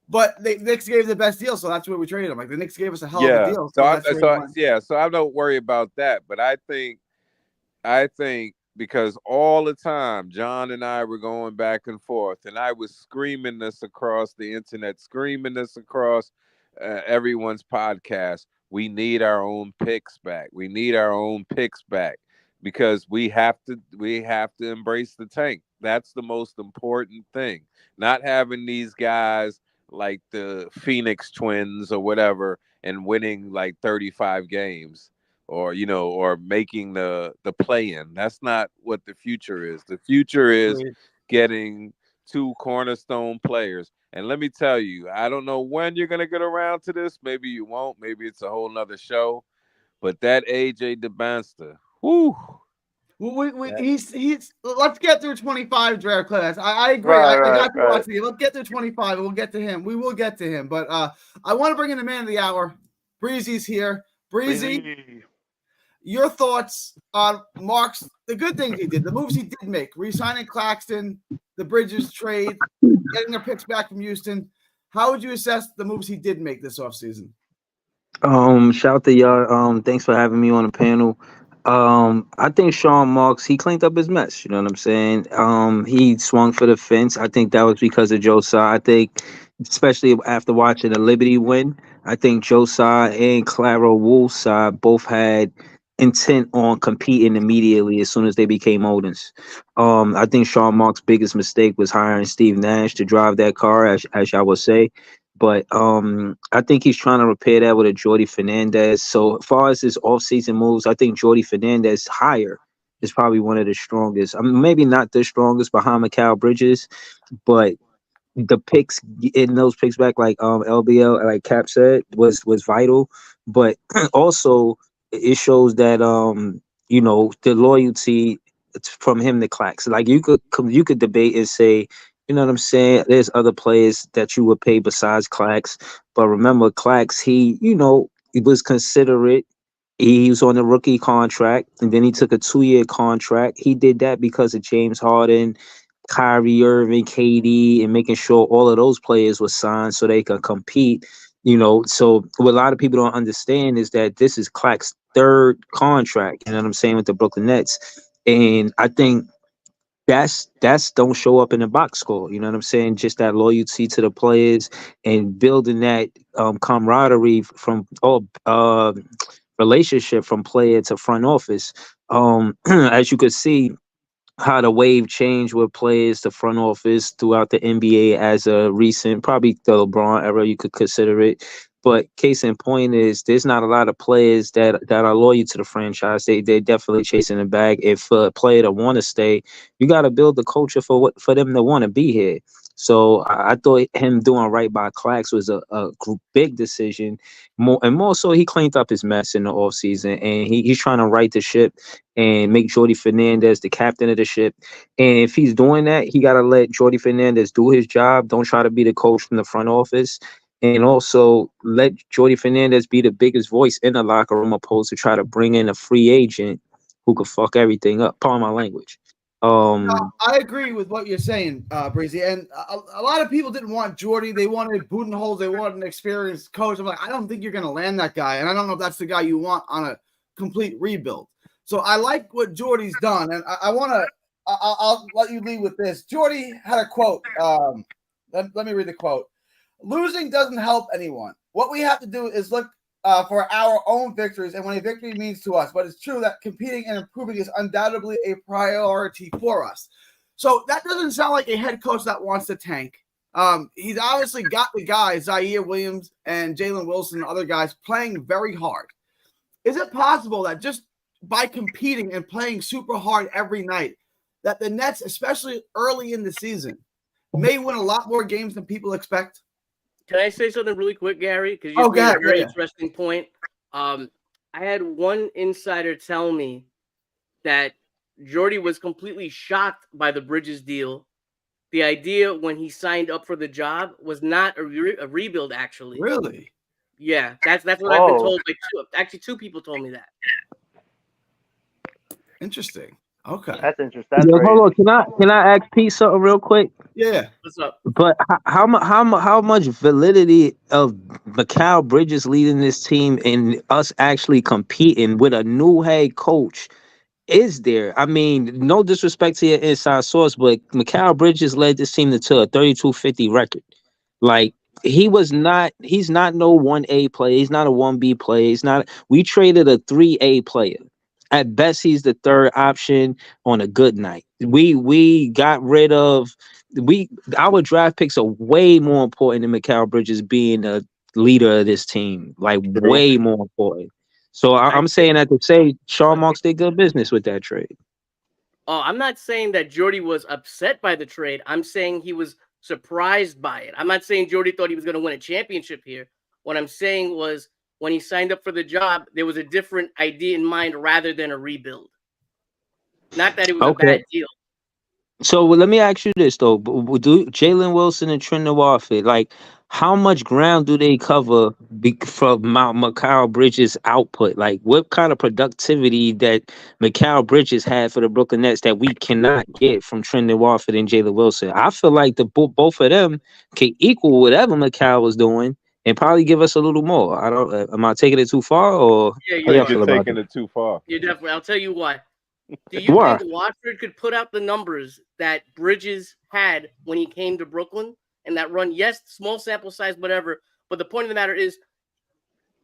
But the Knicks gave the best deal, so that's where we traded him. Like the Knicks gave us a hell of a deal. So I don't worry about that. But I think because all the time John and I were going back and forth, and I was screaming this across the internet, screaming this across everyone's podcast. We need our own picks back. We need our own picks back because we have to embrace the tank. That's the most important thing. Not having these guys like the Phoenix Twins or whatever and winning like 35 games or making the play-in. That's not what the future is. The future is getting 2 cornerstone players. And let me tell you, I don't know when you're going to get around to this. Maybe you won't. Maybe it's a whole nother show. But that AJ DeBanster, whoo. He's let's get through 25 draft class. I agree. I got to watch it. Let's get through 25 and we'll get to him. We will get to him. But I want to bring in the man of the hour. Breezy's here. Breezy, your thoughts on Marks, the good things he did, the moves he did make, re-signing Claxton, the Bridges trade, getting their picks back from Houston. How would you assess the moves he did make this offseason? Shout out to y'all. Thanks for having me on the panel. I think Sean Marks, he cleaned up his mess. You know what I'm saying? He swung for the fence. I think that was because of Joe Tsai. I think, especially after watching the Liberty win, I think Joe Tsai and Claro Woolside both had intent on competing immediately as soon as they became Odins. I think Sean Mark's biggest mistake was hiring Steve Nash to drive that car, as y'all would say. But I think he's trying to repair that with a Jordy Fernandez. So as far as his offseason moves, I think Jordy Fernandez hire is probably one of the strongest. I mean, maybe not the strongest behind Mikal Bridges, but the picks in those picks back, like LBL, like Cap said, was vital. But also it shows that the loyalty from him to Clax. Like you could debate and say, you know what I'm saying, there's other players that you would pay besides Clax. But remember, Clax, he was considerate. He was on a rookie contract, and then he took a 2-year contract. He did that because of James Harden, Kyrie Irving, KD, and making sure all of those players were signed so they could compete. So what a lot of people don't understand is that this is Clax's third contract. You know what I'm saying, with the Brooklyn Nets, and I think that's don't show up in the box score. You know what I'm saying? Just that loyalty to the players and building that camaraderie from relationship from player to front office. As you could see, how the wave changed with players to front office throughout the NBA as a recent, probably the LeBron era, you could consider it. But case in point is there's not a lot of players that are loyal to the franchise. They're definitely chasing the bag. If a player to want to stay, you got to build the culture for them to want to be here. So I thought him doing right by Clax was a big decision. More so, he cleaned up his mess in the offseason, and he's trying to right the ship and make Jordy Fernandez the captain of the ship. And if he's doing that, he got to let Jordy Fernandez do his job. Don't try to be the coach from the front office. And also let Jordy Fernandez be the biggest voice in the locker room, opposed to try to bring in a free agent who could fuck everything up. Pardon my language. No, I agree with what you're saying, Breezy. And a lot of people didn't want Jordy. They wanted Budenholzer. They wanted an experienced coach. I'm like, I don't think you're going to land that guy. And I don't know if that's the guy you want on a complete rebuild. So I like what Jordy's done. And I'll let you lead with this. Jordy had a quote. Let me read the quote. Losing doesn't help anyone. What we have to do is look for our own victories and what a victory means to us. But it's true that competing and improving is undoubtedly a priority for us. So that doesn't sound like a head coach that wants to tank. He's obviously got the guys, Zaire Williams and Jalen Wilson and other guys, playing very hard. Is it possible that just by competing and playing super hard every night, that the Nets, especially early in the season, may win a lot more games than people expect? Can I say something really quick, Gary? Because you made a very interesting point. I had one insider tell me that Jordy was completely shocked by the Bridges deal. The idea when he signed up for the job was not a rebuild, actually. Really? Yeah, that's what I've been told. Actually, two people told me that. Interesting. Okay, that's interesting. That's hold on. Can I ask Pete something real quick? Yeah. What's up? But how much validity of Mikal Bridges leading this team and us actually competing with a new head coach is there? I mean, no disrespect to your inside source, but Mikal Bridges led this team to a 32-50 record. Like he's not no 1A player. He's not a 1B player. We traded a 3A player. At best, he's the third option on a good night. We got rid of our draft picks are way more important than Mikal Bridges being a leader of this team. Like way more important. So I'm saying that to say Sean Marks did good business with that trade. Oh, I'm not saying that Jordy was upset by the trade. I'm saying he was surprised by it. I'm not saying Jordy thought he was going to win a championship here. What I'm saying was, when he signed up for the job, there was a different idea in mind rather than a rebuild. Not that it was a bad deal. So let me ask you this though: do Jalen Wilson and Trent Noir fit? Like, how much ground do they cover from Mikal Bridges' output? Like, what kind of productivity that Mikal Bridges had for the Brooklyn Nets that we cannot get from Trent Noir and Jalen Wilson? I feel like both of them can equal whatever Mikal was doing. And probably give us a little more. I don't. Am I taking it too far, or you're taking it too far? You're definitely. I'll tell you why. Do you think Watford could put out the numbers that Bridges had when he came to Brooklyn and that run? Yes, small sample size, whatever. But the point of the matter is,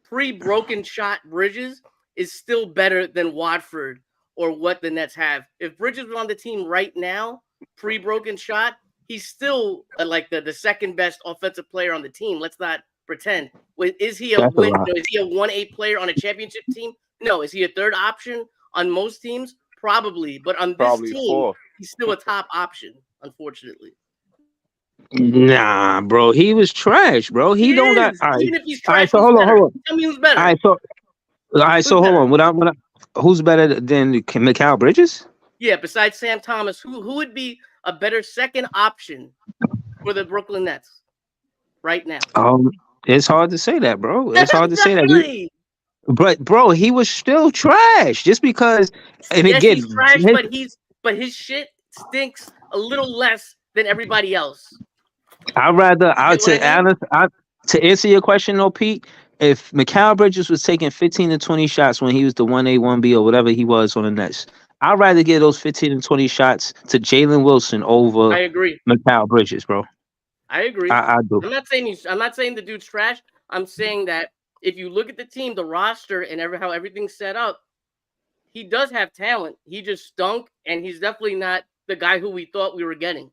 pre-broken shot Bridges, is still better than Watford or what the Nets have. If Bridges was on the team right now, pre-broken shot, he's still like the second best offensive player on the team. Let's not pretend. Is he a That's a win? lot. Is he a 1A player on a championship team? No. Is he a third option on most teams? Probably. But on this Probably team, 4. he's still a top option, unfortunately. Nah, bro, he was trash, bro. He don't got. Is. All right, Even if he's all right. trash, So who's hold on, better? hold on. Tell me who's better. All right, so Who's hold better? on. Who's better than Mikal Bridges? Yeah, besides Sam Thomas, who would be a better second option for the Brooklyn Nets right now? It's hard to say that, bro. It's hard to say that. Definitely. But bro, he was still trash just because. And Yes, again, he's trash, but his shit stinks a little less than everybody else. I'd rather You get what I mean? to answer your question though, Pete. If Mikal Bridges was taking 15 to 20 shots when he was the 1A, 1B, or whatever he was on the Nets, I'd rather get those 15 and 20 shots to Jalen Wilson over I agree. Mikal Bridges, bro. I agree. I do. I'm not saying the dude's trash. I'm saying that if you look at the team, the roster, and how everything's set up, he does have talent. He just stunk, and he's definitely not the guy who we thought we were getting.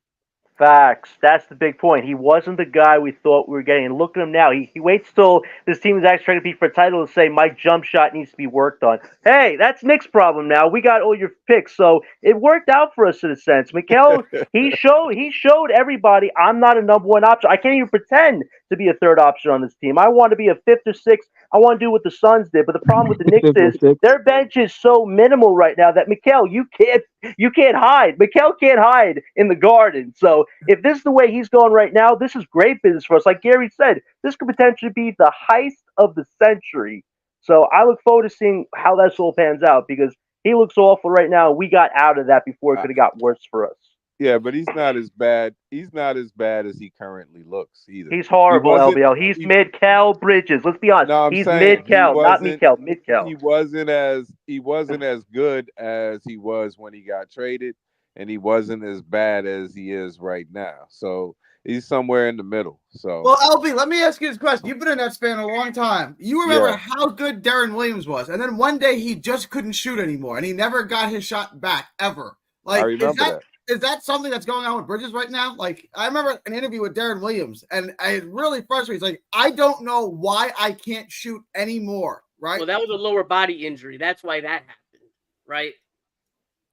Facts. That's the big point. He wasn't the guy we thought we were getting. And look at him now. He waits till this team is actually trying to compete for a title to say my jump shot needs to be worked on. Hey, that's Nick's problem now. We got all your picks, so it worked out for us in a sense. Mikal, he showed everybody I'm not a number one option. I can't even pretend to be a third option on this team. I want to be a fifth or sixth. I want to do what the Suns did. But the problem with the Knicks is their bench is so minimal right now that Mikal, you can't hide. Mikal can't hide in the Garden. So if this is the way he's going right now, this is great business for us. Like Gary said, this could potentially be the heist of the century. So I look forward to seeing how that all pans out because he looks awful right now. We got out of that before it could have got worse for us. Yeah, but he's not as bad. He's not as bad as he currently looks either. He's horrible, LBL. He's mid-Cal Bridges. Let's be honest. No, he's mid-Cal, not mid-Cal. Mid-Cal. He wasn't as good as he was when he got traded, and he wasn't as bad as he is right now. So he's somewhere in the middle. So well, LB, let me ask you this question. You've been a Nets fan a long time. You remember how good Darren Williams was, and then one day he just couldn't shoot anymore, and he never got his shot back ever. Like, I remember that. Is that something that's going on with Bridges right now? Like, I remember an interview with Darren Williams, and it really frustrated. He's like, I don't know why I can't shoot anymore, right? Well, that was a lower body injury. That's why that happened, right?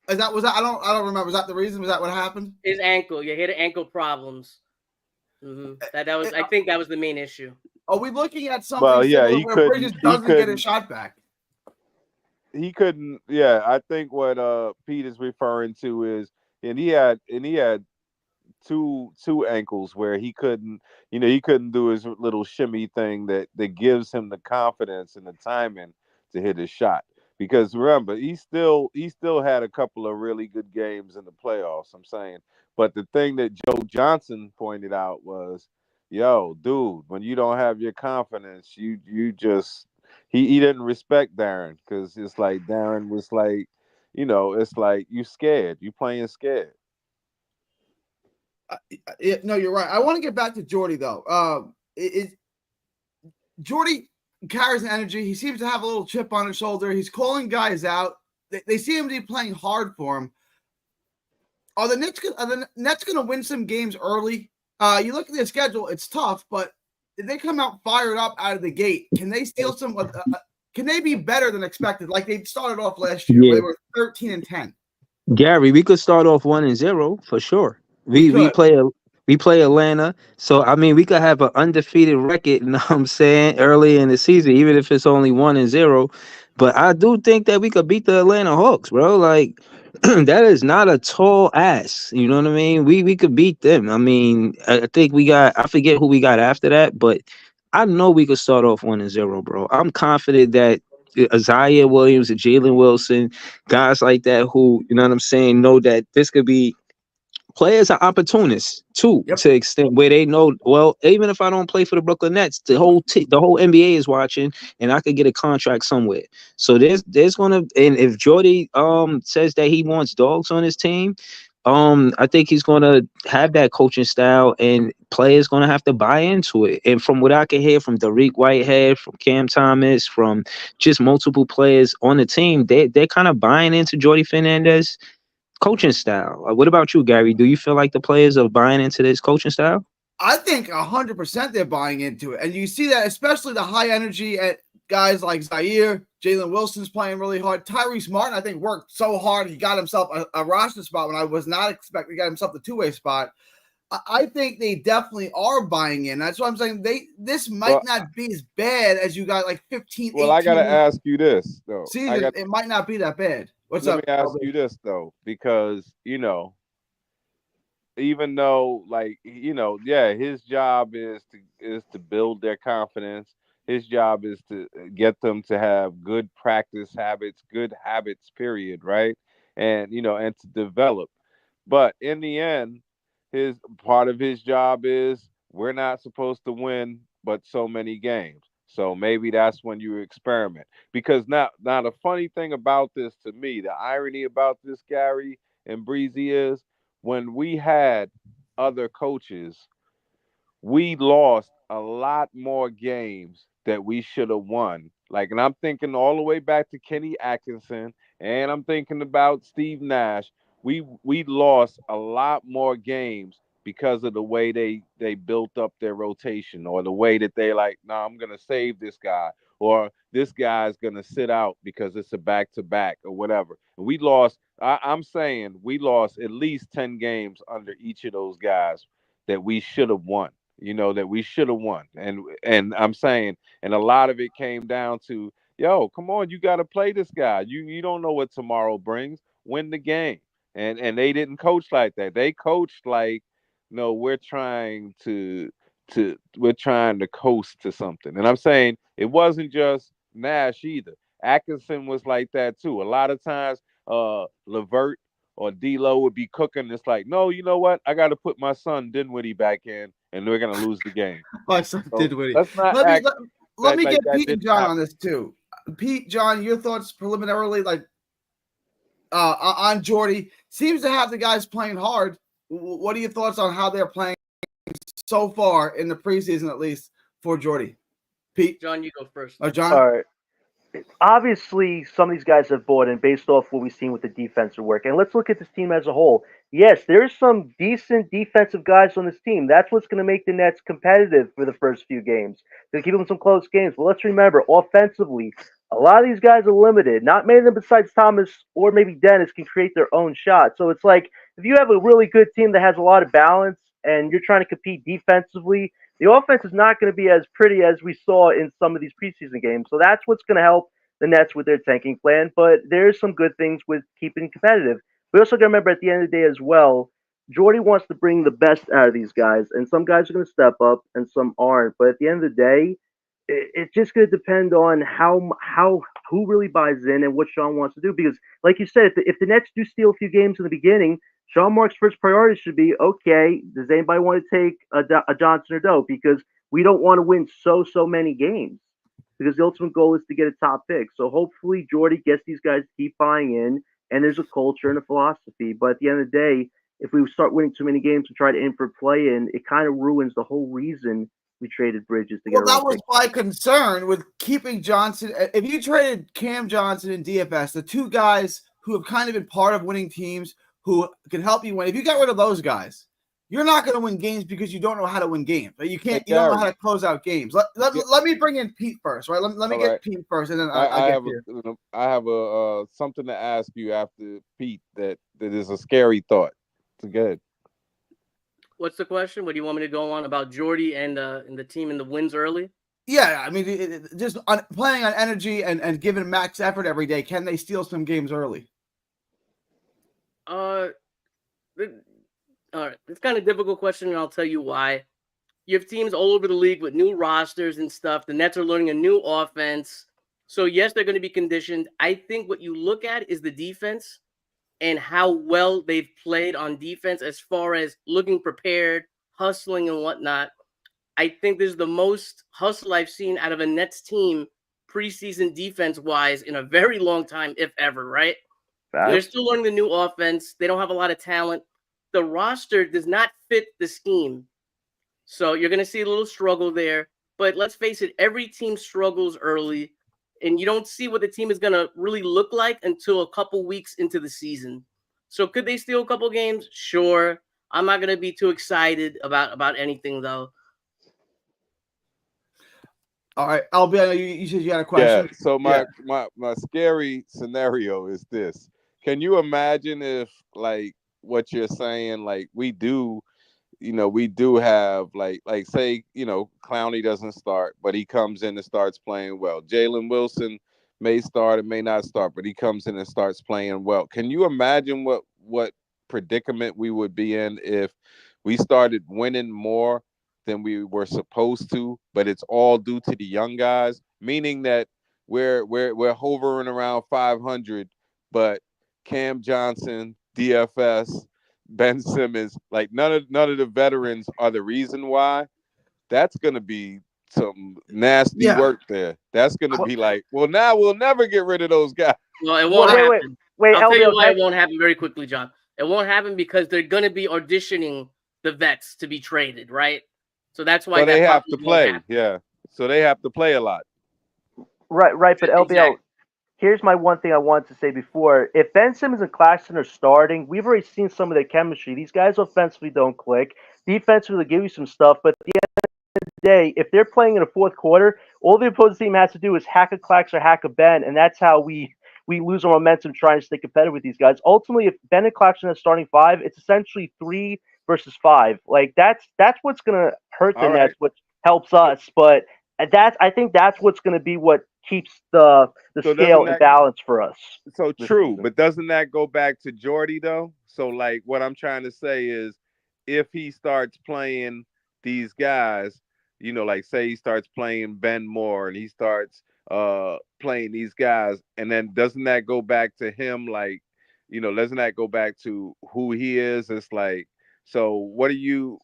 Was that? I don't remember. Was that the reason? Was that what happened? His ankle. Yeah, he had ankle problems. Mm-hmm. That was. I think that was the main issue. Are we looking at something? Well, yeah, where Bridges doesn't get his shot back? He couldn't. Yeah, I think what Pete is referring to is. And he had two ankles where he couldn't do his little shimmy thing that gives him the confidence and the timing to hit his shot. Because remember, he still had a couple of really good games in the playoffs. I'm saying, but the thing that Joe Johnson pointed out was, yo, dude, when you don't have your confidence, you just he didn't respect Darren because it's like Darren was like. It's like you scared. You playing scared. No, you're right. I want to get back to Jordy though. Jordy carries an energy. He seems to have a little chip on his shoulder. He's calling guys out. They see him to be playing hard for him. Are the Nets going to win some games early? You look at their schedule; it's tough, but if they come out fired up out of the gate, can they steal some? Can they be better than expected? Like they started off last year, they were 13-10. Gary, we could start off 1-0 for sure. We play Atlanta, so I mean we could have an undefeated record. You know what I'm saying early in the season, even if it's only 1-0. But I do think that we could beat the Atlanta Hawks, bro. Like that is not a tall ask. You know what I mean? We could beat them. I mean, I think I forget who we got after that, but. I know we could start off 1-0, bro. I'm confident that Isaiah Williams and Jalen Wilson, guys like that who, you know what I'm saying, know that this could be players are opportunists too, to extent where they know, well, even if I don't play for the Brooklyn Nets, the whole NBA is watching and I could get a contract somewhere. So there's gonna, and if Jordy says that he wants dogs on his team, I think he's gonna have that coaching style, and players gonna have to buy into it. And from what I can hear from Dariq Whitehead, from Cam Thomas, from just multiple players on the team, they're kind of buying into Jordy Fernandez coaching style. What about you, Gary? Do you feel like the players are buying into this coaching style? I think 100% they're buying into it. And you see that, especially the high energy at guys like Zaire, Jalen Wilson's playing really hard. Tyrese Martin, I think, worked so hard. He got himself a roster spot when I was not expecting. He got himself the two-way spot. I think they definitely are buying in. That's what I'm saying. This might not be as bad as you got like 15, Well, I got to ask you this, though. Season, it might not be that bad. What's up? Let me ask you this, though, because, even though, his job is to build their confidence. His job is to get them to have good practice habits, good habits, period, right? And, and to develop. But in the end, his part of his job is we're not supposed to win but so many games. So maybe that's when you experiment. Because now the funny thing about this to me, the irony about this, Gary and Breezy, is when we had other coaches, we lost a lot more games that we should have won. Like, and I'm thinking all the way back to Kenny Atkinson, and I'm thinking about Steve Nash. We lost a lot more games because of the way they built up their rotation, or the way that they I'm gonna save this guy, or this guy's gonna sit out because it's a back-to-back or whatever. And we lost. I'm saying we lost at least 10 games under each of those guys that we should have won. That we should have won. And I'm saying, and a lot of it came down to, yo, come on, you got to play this guy. You don't know what tomorrow brings. Win the game. And they didn't coach like that. They coached like, no, we're trying to coast to something. And I'm saying it wasn't just Nash either. Atkinson was like that too. A lot of times, Levert or D'Lo would be cooking. It's like, no, you know what? I got to put my son Dinwiddie back in, and we're gonna lose the game. My son Dinwiddie. Let's not let me get Pete and John on this too. Pete, John, your thoughts preliminarily, on Jordy. Seems to have the guys playing hard. What are your thoughts on how they're playing so far in the preseason, at least for Jordy? Pete, John, you go first. John. All right. Obviously, some of these guys have bought in based off what we've seen with the defensive work. And let's look at this team as a whole. Yes, there's some decent defensive guys on this team. That's what's going to make the Nets competitive for the first few games. They'll keep them some close games. But let's remember, offensively, a lot of these guys are limited. Not many of them besides Thomas or maybe Dennis can create their own shot. So it's like, if you have a really good team that has a lot of balance and you're trying to compete defensively, the offense is not going to be as pretty as we saw in some of these preseason games. So that's what's going to help the Nets with their tanking plan. But there's some good things with keeping competitive. We also got to remember at the end of the day as well, Jordy wants to bring the best out of these guys. And some guys are going to step up and some aren't. But at the end of the day, it's just going to depend on who really buys in and what Sean wants to do. Because, like you said, if the Nets do steal a few games in the beginning, Sean Marks' first priority should be, okay, does anybody want to take a Johnson or Doe? Because we don't want to win so many games. Because the ultimate goal is to get a top pick. So hopefully Jordy gets these guys to keep buying in, and there's a culture and a philosophy. But at the end of the day, if we start winning too many games and try to aim for play-in, it kind of ruins the whole reason we traded Bridges to get. Well, that was my concern with keeping Johnson. If you traded Cam Johnson and DFS, the two guys who have kind of been part of winning teams who can help you win, if you got rid of those guys, you're not going to win games because you don't know how to win games. You can't. You don't know how to close out games. Let me bring in Pete first, right? Let me get Pete first, and then I have something to ask you after Pete. That is a scary thought. So go ahead. What's the question? What do you want me to go on about Jordy and the team and the wins early? Yeah, I mean, just playing on energy and giving max effort every day. Can they steal some games early? All right, it's kind of a difficult question, and I'll tell you why. You have teams all over the league with new rosters and stuff. The Nets are learning a new offense. So, yes, they're going to be conditioned. I think what you look at is the defense and how well they've played on defense as far as looking prepared, hustling and whatnot. I think this is the most hustle I've seen out of a Nets team preseason defense-wise in a very long time, if ever, right? They're still learning the new offense. They don't have a lot of talent. the roster does not fit the scheme. So you're going to see a little struggle there. But let's face it, every team struggles early, and you don't see what the team is going to really look like until a couple weeks into the season. So could they steal a couple games? Sure. I'm not going to be too excited about anything, though. All right, LB, I know you said you had a question. Yeah. So my scary scenario is this: can you imagine if, like, what you're saying, like we do have like say, Clowney doesn't start, but he comes in and starts playing well. Jalen Wilson may start and may not start, but he comes in and starts playing well. Can you imagine what predicament we would be in if we started winning more than we were supposed to, but it's all due to the young guys, meaning that we're hovering around 500, but Cam Johnson, DFS, Ben Simmons, like none of the veterans are the reason why. That's gonna be some nasty work there. That's gonna be like, well, now we'll never get rid of those guys. Well, it won't happen. Wait, I'll tell you why it won't happen very quickly, John. It won't happen because they're gonna be auditioning the vets to be traded, right? So that's why they have to play. Yeah. So they have to play a lot. Right. But LBL, Exactly. Here's my one thing I wanted to say before. If Ben Simmons and Claxton are starting, we've already seen some of their chemistry. These guys offensively don't click. Defensively, they give you some stuff. But at the end of the day, if they're playing in the fourth quarter, all the opposing team has to do is hack a Clax or hack a Ben, and that's how we lose our momentum trying to stay competitive with these guys. Ultimately, if Ben and Claxton are starting five, it's essentially 3 versus 5. Like that's what's gonna hurt the Nets, which helps us. But I think that's what's gonna be what keeps the scale in balance for us. So true, but doesn't that go back to Jordy though? So like what I'm trying to say is, if he starts playing these guys, like say he starts playing Ben Moore and he starts playing these guys, and then doesn't that go back to him? Like, doesn't that go back to who he is? It's like, so what are you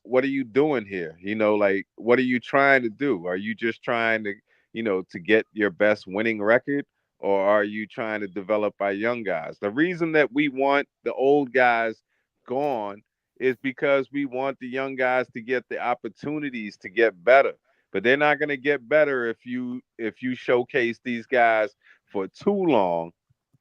doing here? Like, what are you trying to do? Are you just trying to, to get your best winning record, or are you trying to develop our young guys? The reason that we want the old guys gone is because we want the young guys to get the opportunities to get better. But they're not going to get better if you showcase these guys for too long.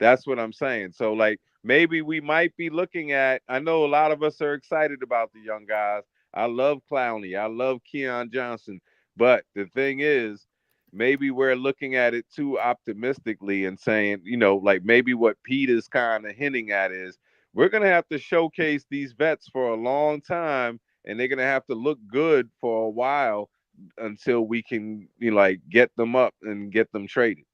That's what I'm saying. So like, maybe we might be looking at, I know a lot of us are excited about the young guys. I love Clowney. I love Keon Johnson. But the thing is, maybe we're looking at it too optimistically and saying, like maybe what Pete is kind of hinting at is we're going to have to showcase these vets for a long time, and they're going to have to look good for a while until we can, get them up and get them traded.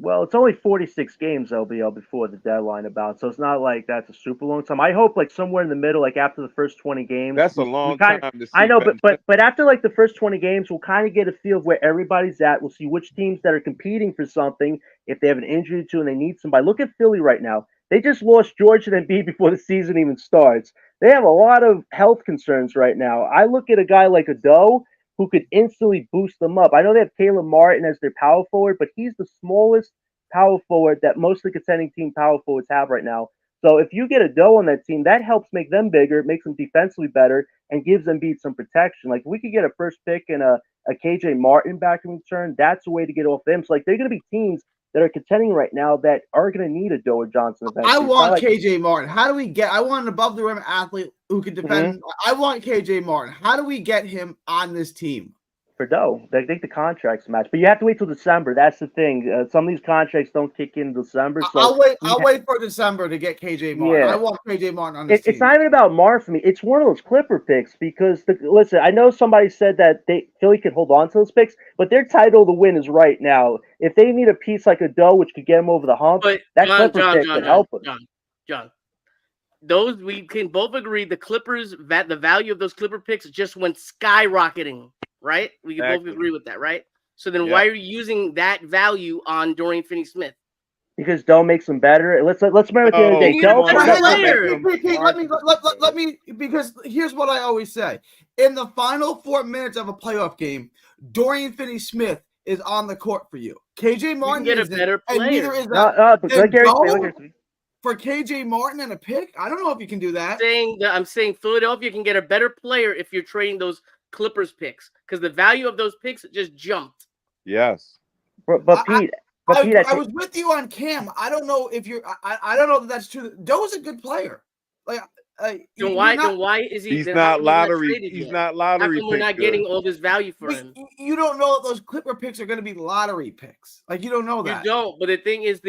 Well, it's only 46 games, LBL, before the deadline about, so it's not like that's a super long time. I hope like somewhere in the middle, like after the first 20 games. That's a long time to see. I know, but after like the first 20 games, we'll kind of get a feel of where everybody's at. We'll see which teams that are competing for something, if they have an injury to and they need somebody. Look at Philly right now. They just lost George and Embiid before the season even starts. They have a lot of health concerns right now. I look at a guy like Ado, who could instantly boost them up. I know they have Caleb Martin as their power forward, but he's the smallest power forward that most of the contending team power forwards have right now. So if you get Ado on that team, that helps make them bigger, makes them defensively better, and gives Embiid some protection. Like if we could get a first pick and a KJ Martin back in return, that's a way to get off them. So like they're going to be teams that are contending right now that are going to need Ado or Johnson eventually. I want KJ Martin. How do we get? I want an above the rim athlete who can defend. Mm-hmm. I want KJ Martin. How do we get him on this team? For Doe, I think the contracts match, but you have to wait till December. That's the thing. Some of these contracts don't kick in December. So I'll wait for December to get KJ Martin. Yeah. I want KJ Martin on this team. It's not even about Martin for me. It's one of those Clipper picks because listen, I know somebody said that Philly could hold on to those picks, but their title to win is right now. If they need a piece like Ado, which could get them over the hump, that Clipper pick could help them. John, those we can both agree the Clippers, that the value of those Clipper picks just went skyrocketing. Right? We can both agree with that, right? So then why are you using that value on Dorian Finney-Smith? Because Doe makes them better. Let's remember at the end of the day. Let me because here's what I always say. In the final 4 minutes of a playoff game, Dorian Finney-Smith is on the court for you. KJ Martin get a better player. And neither is that. for KJ Martin and a pick? I don't know if you can do that. I'm saying Philadelphia can get a better player if you're trading those Clippers picks because the value of those picks just jumped. Yes. But Pete, I was with you on Cam. I don't know if you're. I don't know that that's true. Doe's a good player. Like, then why is he? He's not lottery. He's not lottery. How come we're not getting all this value for him? You don't know that those Clipper picks are going to be lottery picks. Like you don't know that. You don't. But the thing is,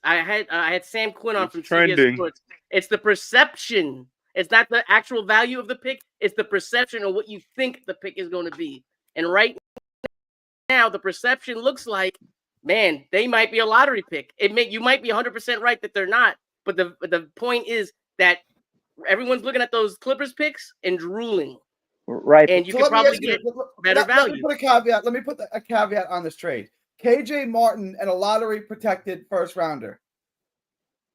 I had Sam Quinn on from trending. CBS Sports. It's the perception. It's not the actual value of the pick. It's the perception of what you think the pick is going to be. And right now, the perception looks like, man, they might be a lottery pick. You might be 100% right that they're not. But the point is that everyone's looking at those Clippers picks and drooling. Right. And you can probably get better value. Let me put a caveat on this trade. KJ Martin and a lottery protected first rounder.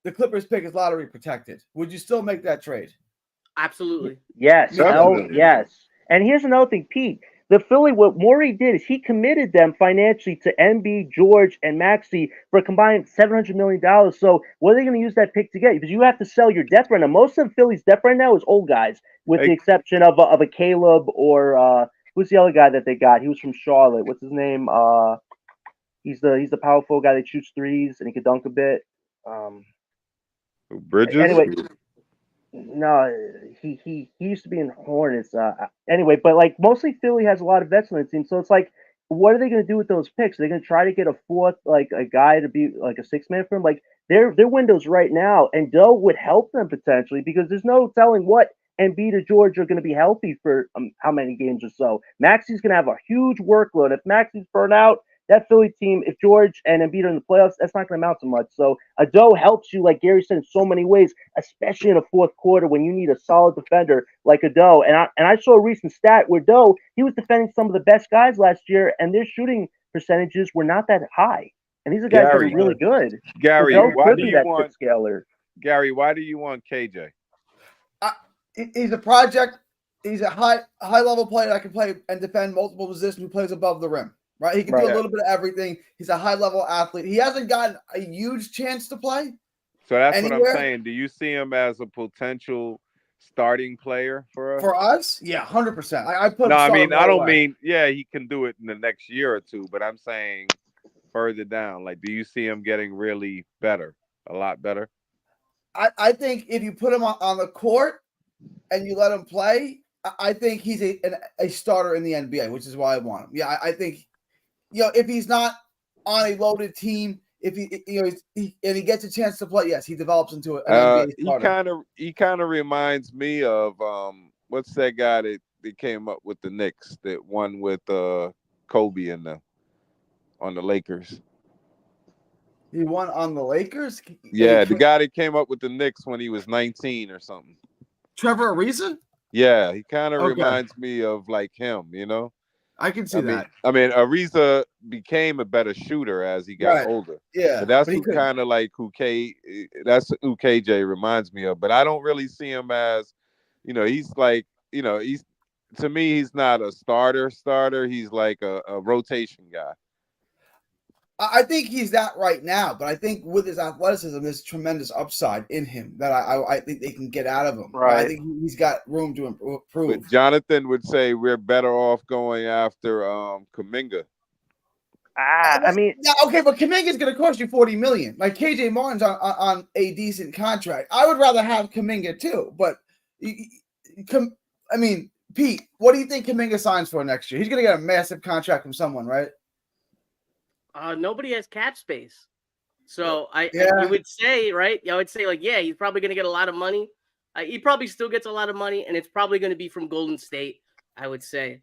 The Clippers pick is lottery protected. Would you still make that trade? Absolutely. Yes. Definitely. Yes. And here's another thing, Pete. The Philly, what Morey did is he committed them financially to Embiid, George, and Maxey for a combined $700 million. So what are they going to use that pick to get? Because you have to sell your depth right now. Most of Philly's depth right now is old guys, with the exception of a Caleb or who's the other guy that they got? He was from Charlotte. What's his name? He's the powerful guy that shoots threes and he can dunk a bit. Bridges. Anyway. No, he used to be in Hornets. Anyway, but like mostly Philly has a lot of vets on the team, so it's like, what are they going to do with those picks? Are they going to try to get a fourth, like a guy to be like a six man for them? Like their windows right now, and Doe would help them potentially because there's no telling what Embiid or George are going to be healthy for how many games or so. Maxey's going to have a huge workload. If Maxey's burnt out, that Philly team, if George and Embiid are in the playoffs, that's not going to amount to much. So a Doe helps you, like Gary said, in so many ways, especially in a fourth quarter when you need a solid defender like a Doe. And I saw a recent stat where Doe, he was defending some of the best guys last year, and their shooting percentages were not that high. And these are guys that are really good. Gary, so why do you want scaler? Gary? Why do you want KJ? He's a project. He's a high level player that can play and defend multiple positions. Who plays above the rim. Right, he can do a little bit of everything. He's a high-level athlete. He hasn't gotten a huge chance to play. So that's what I'm saying. Do you see him as a potential starting player for us? For us? Yeah, 100%. I put. No, I mean, I don't mean. Yeah, he can do it in the next year or two, but I'm saying further down. Like, do you see him getting really better, a lot better? I think if you put him on the court and you let him play, I think he's a starter in the NBA, which is why I want him. Yeah, I think. If he's not on a loaded team, if he gets a chance to play, yes, he develops into an NBA starter. He kind of reminds me of what's that guy that came up with the Knicks that won with Kobe on the Lakers. He won on the Lakers? Yeah, the guy that came up with the Knicks when he was 19 or something. Trevor Ariza? Yeah, he kind of reminds me of like him, I can see that. I mean, Ariza became a better shooter as he got older. Yeah, but that's kind of like who KJ reminds me of. But I don't really see him as, he's like, he's to me, he's not a starter. He's like a rotation guy. I think he's that right now, but I think with his athleticism, there's tremendous upside in him that I think they can get out of him. Right. I think he's got room to improve. But Jonathan would say we're better off going after Kuminga. I mean, yeah, okay, but Kuminga's going to cost you $40 million. Like KJ Martin's on a decent contract. I would rather have Kuminga too, but I mean, Pete, what do you think Kuminga signs for next year? He's going to get a massive contract from someone, right? Nobody has cap space. So you would say, right? I would say he's probably going to get a lot of money. He probably still gets a lot of money, and it's probably going to be from Golden State, I would say.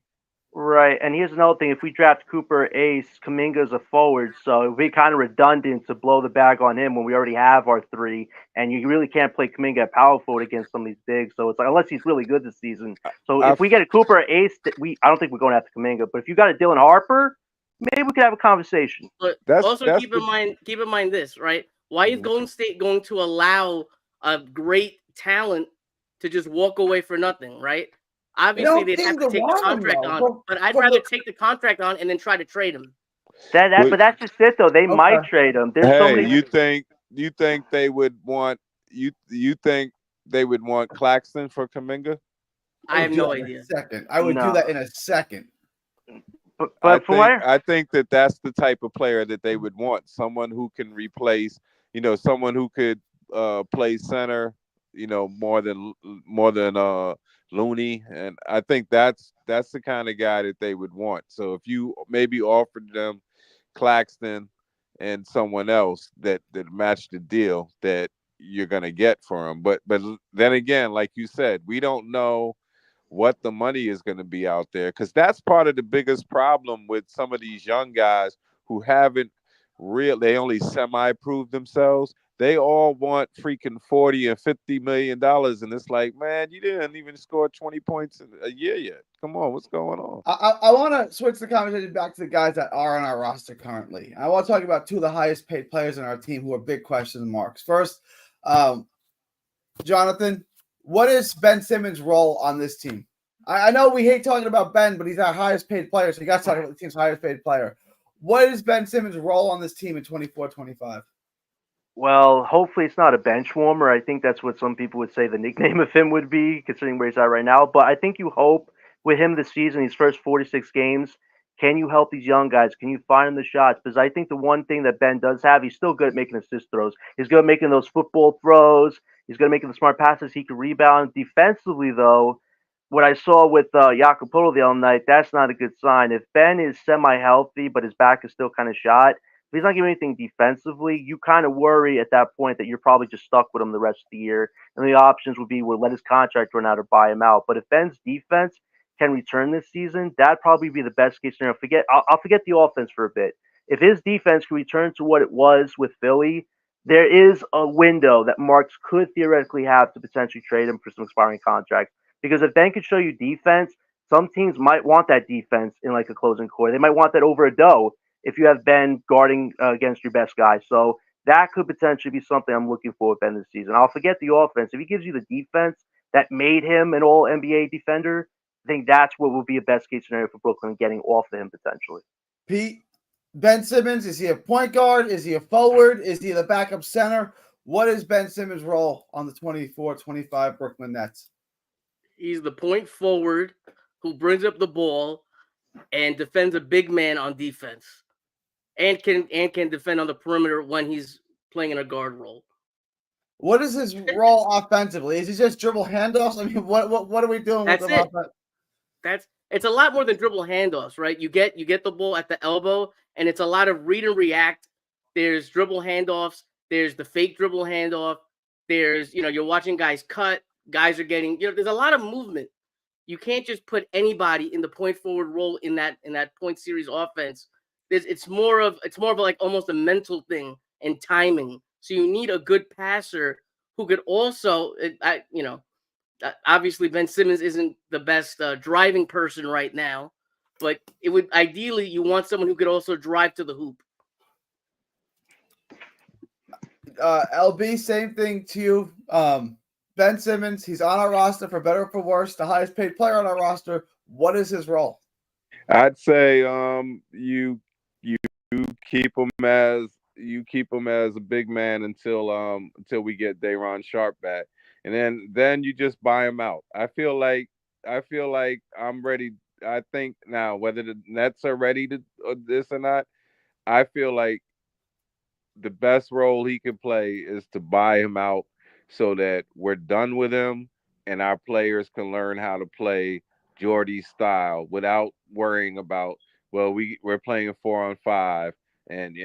Right. And here's another thing. If we draft Cooper Ace, Kuminga's a forward, so it would be kind of redundant to blow the bag on him when we already have our three, and you really can't play Kuminga at power forward against some of these bigs. So it's like, unless he's really good this season. So if we get a Cooper Ace, I don't think we're going after Kuminga, but if you got a Dylan Harper, maybe we could have a conversation. But keep in mind this, right? Why is Golden State going to allow a great talent to just walk away for nothing, right? Obviously, they'd have to take the contract on, but I'd rather take the contract on and then try to trade him. But that's just it, though. They might trade him. There's so many. You think they would want you think they would want Claxton for Kaminga? I have would do no that in a idea. second. I would do No. that in a second. But from where? I think that's the type of player that they would want. Someone who can replace, someone who could play center, more than Looney, and I think that's the kind of guy that they would want. So if you maybe offered them Claxton and someone else that matched the deal that you're gonna get for him, but then again, like you said, we don't know what the money is going to be out there, because that's part of the biggest problem with some of these young guys who haven't they only semi-proved themselves. They all want freaking $40 and $50 million, and it's like, man, you didn't even score 20 points in a year yet. Come on, what's going on? I want to switch the conversation back to the guys that are on our roster currently. I want to talk about two of the highest paid players on our team who are big question marks. First, Jonathan, what is Ben Simmons' role on this team? I know we hate talking about Ben, but he's our highest paid player, so you got to talk about the team's highest paid player. What is Ben Simmons' role on this team in 24-25? Well, hopefully it's not a bench warmer. I think that's what some people would say the nickname of him would be, considering where he's at right now. But I think you hope with him this season, these first 46 games, can you help these young guys? Can you find them the shots? Because I think the one thing that Ben does have, he's still good at making assist throws. He's good at making those football throws. He's good at making the smart passes. He can rebound. Defensively, though, what I saw with Jakob Poeltl the other night, that's not a good sign. If Ben is semi-healthy, but his back is still kind of shot, if he's not giving anything defensively, you kind of worry at that point that you're probably just stuck with him the rest of the year. And the options would be, let his contract run out or buy him out. But if Ben's defense can return this season, that'd probably be the best case scenario. I'll forget the offense for a bit. If his defense can return to what it was with Philly, there is a window that Marks could theoretically have to potentially trade him for some expiring contracts. Because if Ben could show you defense, some teams might want that defense in like a closing core. They might want that over a Doe if you have Ben guarding against your best guy. So that could potentially be something I'm looking for with Ben this season. I'll forget the offense. If he gives you the defense that made him an all-NBA defender, I think that's what will be a best case scenario for Brooklyn getting off of him potentially. Pete, Ben Simmons, is he a point guard? Is he a forward? Is he the backup center? What is Ben Simmons' role on the 24-25 Brooklyn Nets? He's the point forward who brings up the ball and defends a big man on defense, and can defend on the perimeter when he's playing in a guard role. What is his role offensively? Is he just dribble handoffs? I mean, what are we doing with him? It's a lot more than dribble handoffs, right? You get the ball at the elbow, and it's a lot of read and react. There's dribble handoffs. There's the fake dribble handoff. There's, you're watching guys cut. Guys are getting, there's a lot of movement. You can't just put anybody in the point forward role in that point series offense. It's more of like almost a mental thing and timing. So you need a good passer who could also, obviously Ben Simmons isn't the best driving person right now, but it would ideally you want someone who could also drive to the hoop. LB, same thing to you. Ben Simmons, he's on our roster for better or for worse, the highest paid player on our roster. What is his role? I'd say you keep him as a big man until we get Day'Ron Sharpe back, and then you just buy him out. I feel like I'm ready. I think now whether the Nets are ready to this or not, I feel like the best role he can play is to buy him out, so that we're done with him and our players can learn how to play Jordy style without worrying about, well, we're playing 4-on-5 and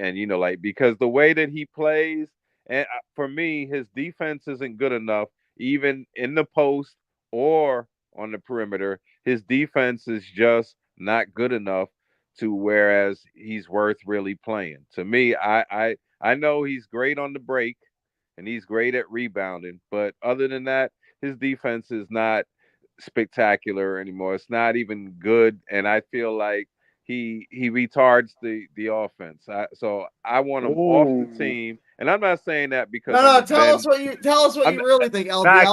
because the way that he plays, and for me, his defense isn't good enough, even in the post or on the perimeter. His defense is just not good enough to whereas he's worth really playing. To me, I know he's great on the break and he's great at rebounding, but other than that, his defense is not spectacular anymore. It's not even good, and I feel like he retards the offense. So I want him off the team, and I'm not saying that because no. Tell us what you really think, LB. I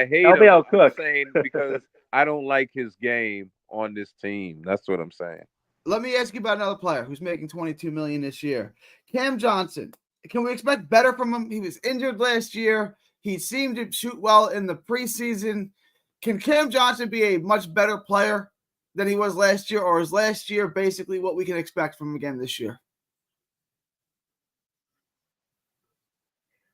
hate him. I'm saying because I don't like his game on this team. That's what I'm saying. Let me ask you about another player who's making $22 million this year. Cam Johnson. Can we expect better from him? He was injured last year. He seemed to shoot well in the preseason. Can Cam Johnson be a much better player than he was last year, or is last year basically what we can expect from him again this year?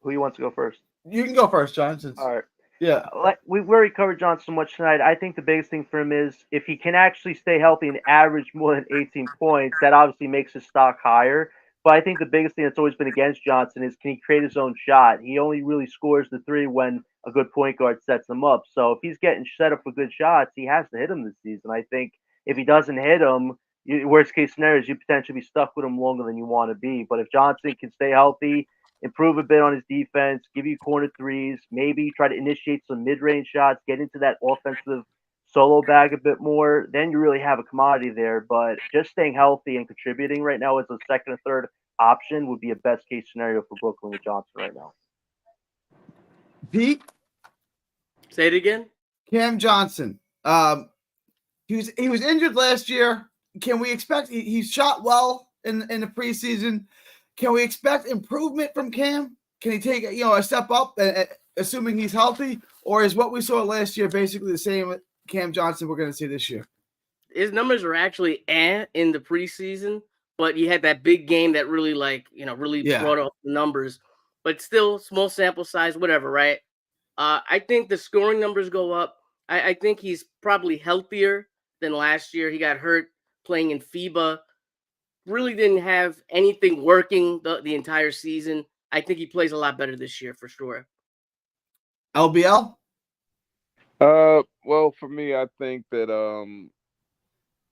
Who you want to go first? You can go first, John. All right. Yeah. Like we've already covered Johnson so much tonight. I think the biggest thing for him is if he can actually stay healthy and average more than 18 points, that obviously makes his stock higher. But I think the biggest thing that's always been against Johnson is can he create his own shot? He only really scores the three when a good point guard sets him up. So if he's getting set up for good shots, he has to hit them this season. I think if he doesn't hit them, worst case scenario is you potentially be stuck with him longer than you want to be. But if Johnson can stay healthy, improve a bit on his defense, give you corner threes, maybe try to initiate some mid-range shots, get into that offensive solo bag a bit more, then you really have a commodity there. But just staying healthy and contributing right now as a second or third option would be a best case scenario for Brooklyn with Johnson right now. Pete? Say it again. Cam Johnson. He was injured last year. Can we expect he shot well in the preseason? Can we expect improvement from Cam? Can he take a step up, assuming he's healthy, or is what we saw last year basically the same Cam Johnson we're going to see this year? His numbers are actually in the preseason, but he had that big game that really brought up the numbers. But still, small sample size, whatever, right? I think the scoring numbers go up. I think he's probably healthier than last year. He got hurt playing in FIBA. Really didn't have anything working the entire season. I think he plays a lot better this year for sure. LBL? Well, for me, I think that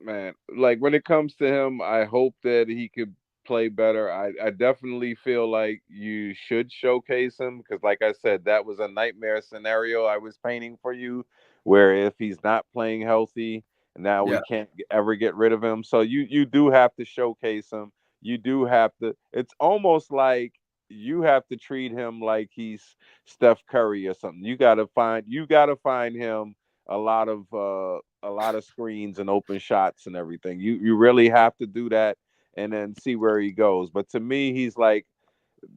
man, like when it comes to him, I hope that he could play better. I definitely feel like you should showcase him because, like I said, that was a nightmare scenario I was painting for you, where if he's not playing healthy, now we can't ever get rid of him. So you do have to showcase him. You do have to. It's almost like you have to treat him like he's Steph Curry or something. You gotta find him a lot of screens and open shots and everything. You really have to do that and then see where he goes. But to me, he's like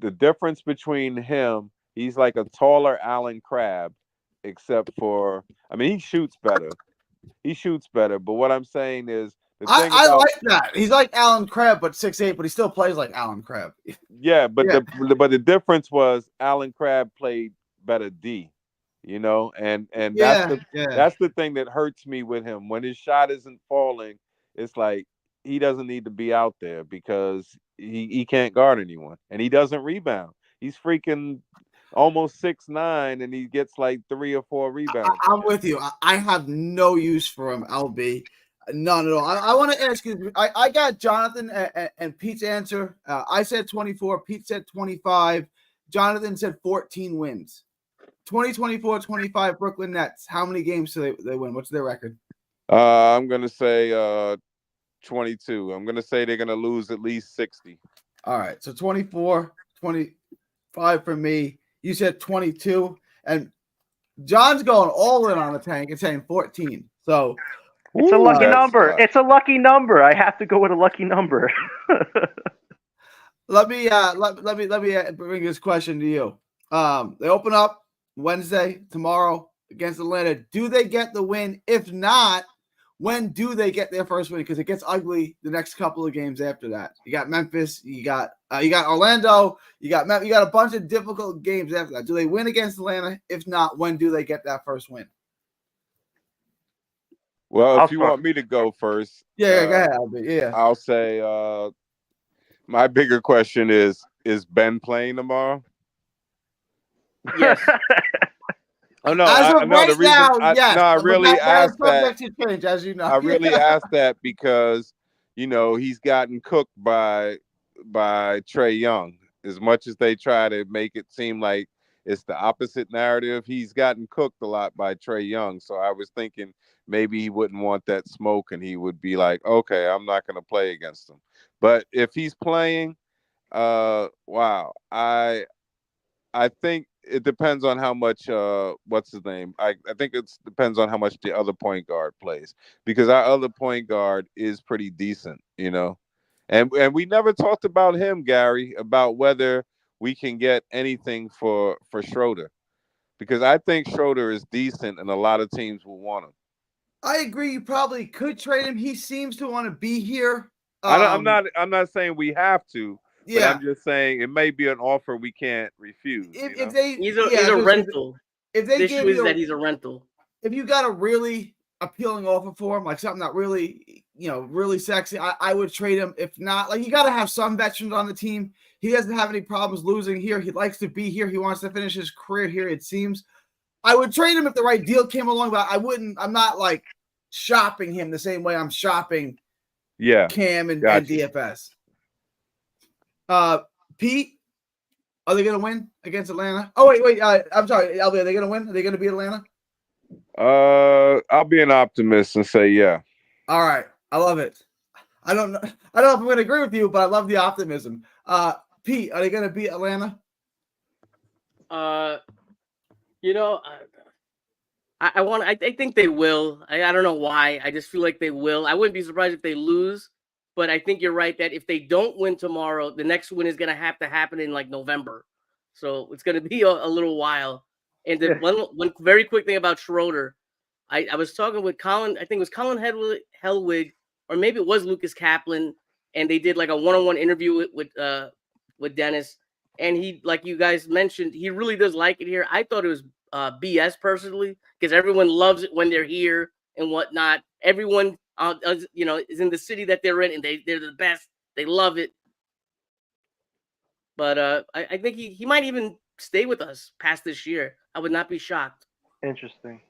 the difference between him. He's like a taller Alan Crabb, except for he shoots better. But what I'm saying is I like that. He's like Alan Crabb, but 6'8", but he still plays like Alan Crabb. Yeah, but the difference was Alan Crabb played better D, and that's the thing that hurts me with him. When his shot isn't falling, it's like he doesn't need to be out there because he can't guard anyone and he doesn't rebound. He's freaking almost 6'9", and he gets like 3 or 4 rebounds. I'm with you. I have no use for him, LB. None at all. I want to ask you, I got Jonathan and Pete's answer. I said 24. Pete said 25. Jonathan said 14 wins. 2024-25 Brooklyn Nets. How many games do they win? What's their record? I'm going to say 22. I'm going to say they're going to lose at least 60. All right. So 24, 25 for me. You said 22. And John's going all in on the tank and saying 14. So it's a lucky number. It's a lucky number. I have to go with a lucky number. Let me bring this question to you. They open up Wednesday, tomorrow against Atlanta. Do they get the win? If not, when do they get their first win? Because it gets ugly the next couple of games after that. You got Memphis, you got Orlando, you got a bunch of difficult games after that. Do they win against Atlanta? If not, when do they get that first win? Well, if you want me to go first, go ahead, Albie. Yeah, I'll say my bigger question is Ben playing tomorrow? Yes. Oh no! I really asked that. Change, as you know. I really asked that because he's gotten cooked by Trae Young. As much as they try to make it seem like it's the opposite narrative, he's gotten cooked a lot by Trae Young. So I was thinking maybe he wouldn't want that smoke, and he would be like, "Okay, I'm not going to play against him." But if he's playing, wow, I think it depends on how much what's his name? I think it depends on how much the other point guard plays, because our other point guard is pretty decent, and we never talked about him, Gary, about whether we can get anything for Schroeder, because I think Schroeder is decent and a lot of teams will want him. I agree. You probably could trade him. He seems to want to be here. I'm not saying we have to, but Yeah. I'm just saying it may be an offer we can't refuse. If they, He's yeah, a rental. if they The gave issue is you, that he's a rental. if you got a really appealing offer for him, like something that really, really sexy, I would trade him. If not, like, you got to have some veterans on the team. He doesn't have any problems losing here. He likes to be here. He wants to finish his career here, it seems. I would trade him if the right deal came along, but I'm not like shopping him the same way I'm shopping Cam and DFS. Pete, are they going to win against Atlanta? Oh, wait. I'm sorry, LB, are they going to win? Are they going to beat Atlanta? I'll be an optimist and say yeah. All right. I love it. I don't know if I'm going to agree with you, but I love the optimism. Pete, are they going to beat Atlanta? I think they will. I don't know why. I just feel like they will. I wouldn't be surprised if they lose, but I think you're right that if they don't win tomorrow, the next win is going to have to happen in like November. So it's going to be a little while. And the one very quick thing about Schroeder, I was talking with Colin. I think it was Colin Helwig, or maybe it was Lucas Kaplan, and they did like a one-on-one interview with Dennis. And he, like you guys mentioned, he really does like it here. I thought it was BS personally, because everyone loves it when they're here and whatnot. Everyone, is in the city that they're in, and they're the best. They love it. But I think he might even stay with us past this year. I would not be shocked. Interesting.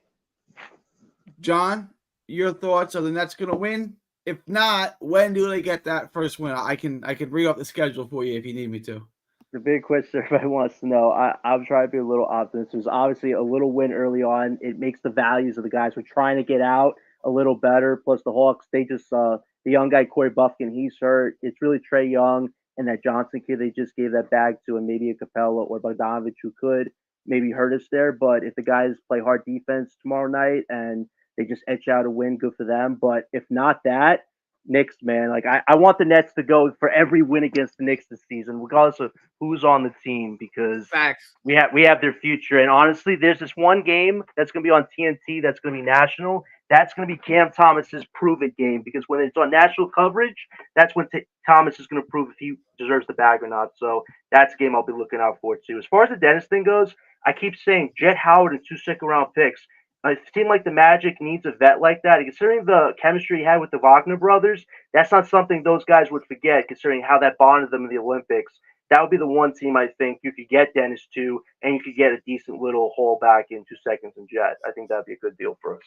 John, your thoughts? Are the Nets going to win? If not, when do they get that first win? I can read off the schedule for you if you need me to. The big question everybody wants to know. I'm trying to be a little optimistic. There's obviously a little win early on. It makes the values of the guys who are trying to get out a little better. Plus the Hawks, they just the young guy Corey Buffkin, he's hurt. It's really Trae Young and that Johnson kid they just gave that bag to, and maybe a Capella or Bogdanovich who could maybe hurt us there. But if the guys play hard defense tomorrow night and they just etch out a win, good for them. But if not that, Knicks, man, like I want the Nets to go for every win against the Knicks this season, regardless of who's on the team, because Facts. we have their future. And honestly, there's this one game that's going to be on TNT that's going to be national. That's going to be Cam Thomas's prove it game, because when it's on national coverage, that's when Thomas is going to prove if he deserves the bag or not. So that's a game I'll be looking out for too. As far as the Dennis thing goes, I keep saying Jet Howard and 2 second-round picks. A team like the Magic needs a vet like that. And considering the chemistry he had with the Wagner brothers, that's not something those guys would forget, considering how that bonded them in the Olympics. That would be the one team I think you could get Dennis to, and you could get a decent little haul back in 2 seconds and Jet. I think that'd be a good deal for us.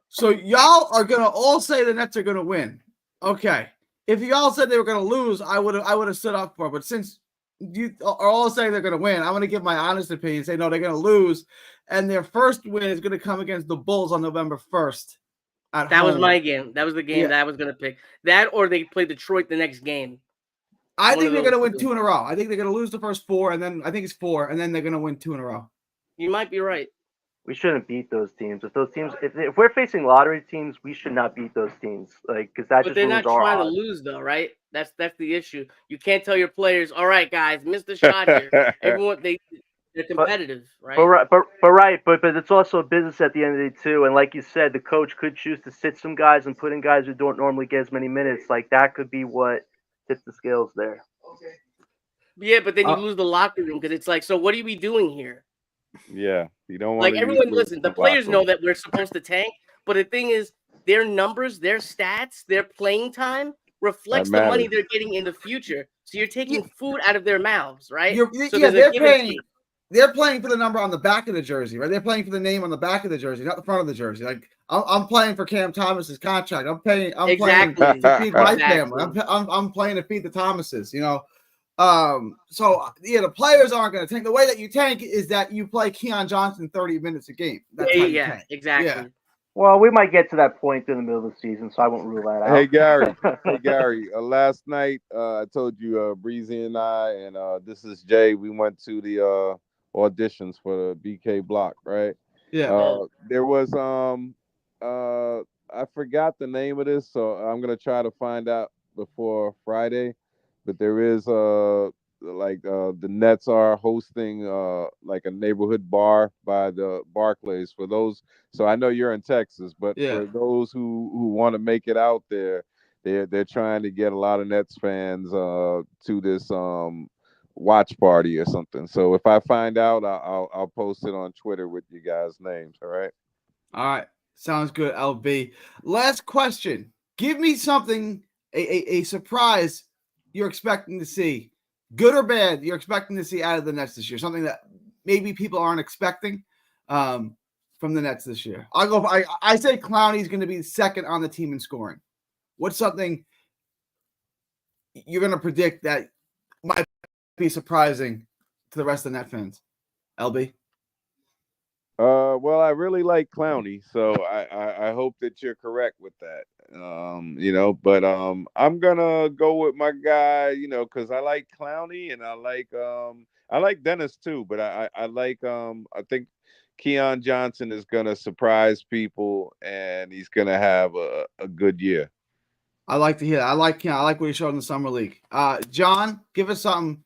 So y'all are going to all say the Nets are going to win. Okay. If y'all said they were going to lose, I would have stood up for it. But since you are all saying they're going to win, I'm going to give my honest opinion, say no, they're going to lose. And their first win is going to come against the Bulls on November 1st. That was my game. That was the game that I was going to pick. That, or they play Detroit the next game. I think they're going to win 2 in a row. I think they're going to lose the first 4, and then I think it's 4, and then they're going to win 2 in a row. You might be right. We shouldn't beat those teams. If we're facing lottery teams, we should not beat those teams. Like, because that But just they're ruins not our trying odds. to lose, though, right? That's the issue. You can't tell your players, all right, guys, miss the shot here. Everyone, they're competitive, right? But it's also a business at the end of the day too. And like you said, the coach could choose to sit some guys and put in guys who don't normally get as many minutes. Like that could be what tips the scales there. Yeah, but then you lose the locker room, because it's like, so what are we doing here? Yeah, you don't want like everyone. Listen, the players know that we're supposed to tank, but the thing is, their numbers, their stats, their playing time reflects the money they're getting in the future. So you're taking food out of their mouths, right? They're playing for the number on the back of the jersey, right? They're playing for the name on the back of the jersey, not the front of the jersey. Like I'm playing for Cam Thomas's contract. I'm playing to feed my family. I'm playing to feed the Thomases, you know. So the players aren't going to tank. The way that you tank is that you play Keon Johnson 30 minutes a game. That's how you tank. Exactly. Yeah. Well, we might get to that point in the middle of the season, so I won't rule that out. Hey Gary, last night I told you Breezy and I and this is Jay. We went to the auditions for the BK block, right? Yeah. There was I forgot the name of this, so I'm gonna try to find out before Friday. But there is the Nets are hosting like a neighborhood bar by the Barclays for those. So I know you're in Texas, but Yeah. for those who want to make it out there, they're trying to get a lot of Nets fans to this watch party or something. So if I find out, I'll post it on Twitter with you guys' names. All right. All right. Sounds good, LB. Last question. Give me something, a surprise you're expecting to see, good or bad, you're expecting to see out of the Nets this year. Something that maybe people aren't expecting from the Nets this year. I say Clowney's going to be second on the team in scoring. What's something you're going to predict that might be surprising to the rest of the Net fans? LB? Well, I really like Clowney, so I hope that you're correct with that. But I'm gonna go with my guy, because I like Clowney and I like Dennis too, but I think Keon Johnson is gonna surprise people and he's gonna have a good year. I like to hear that. I like what he showed in the summer league. John, give us something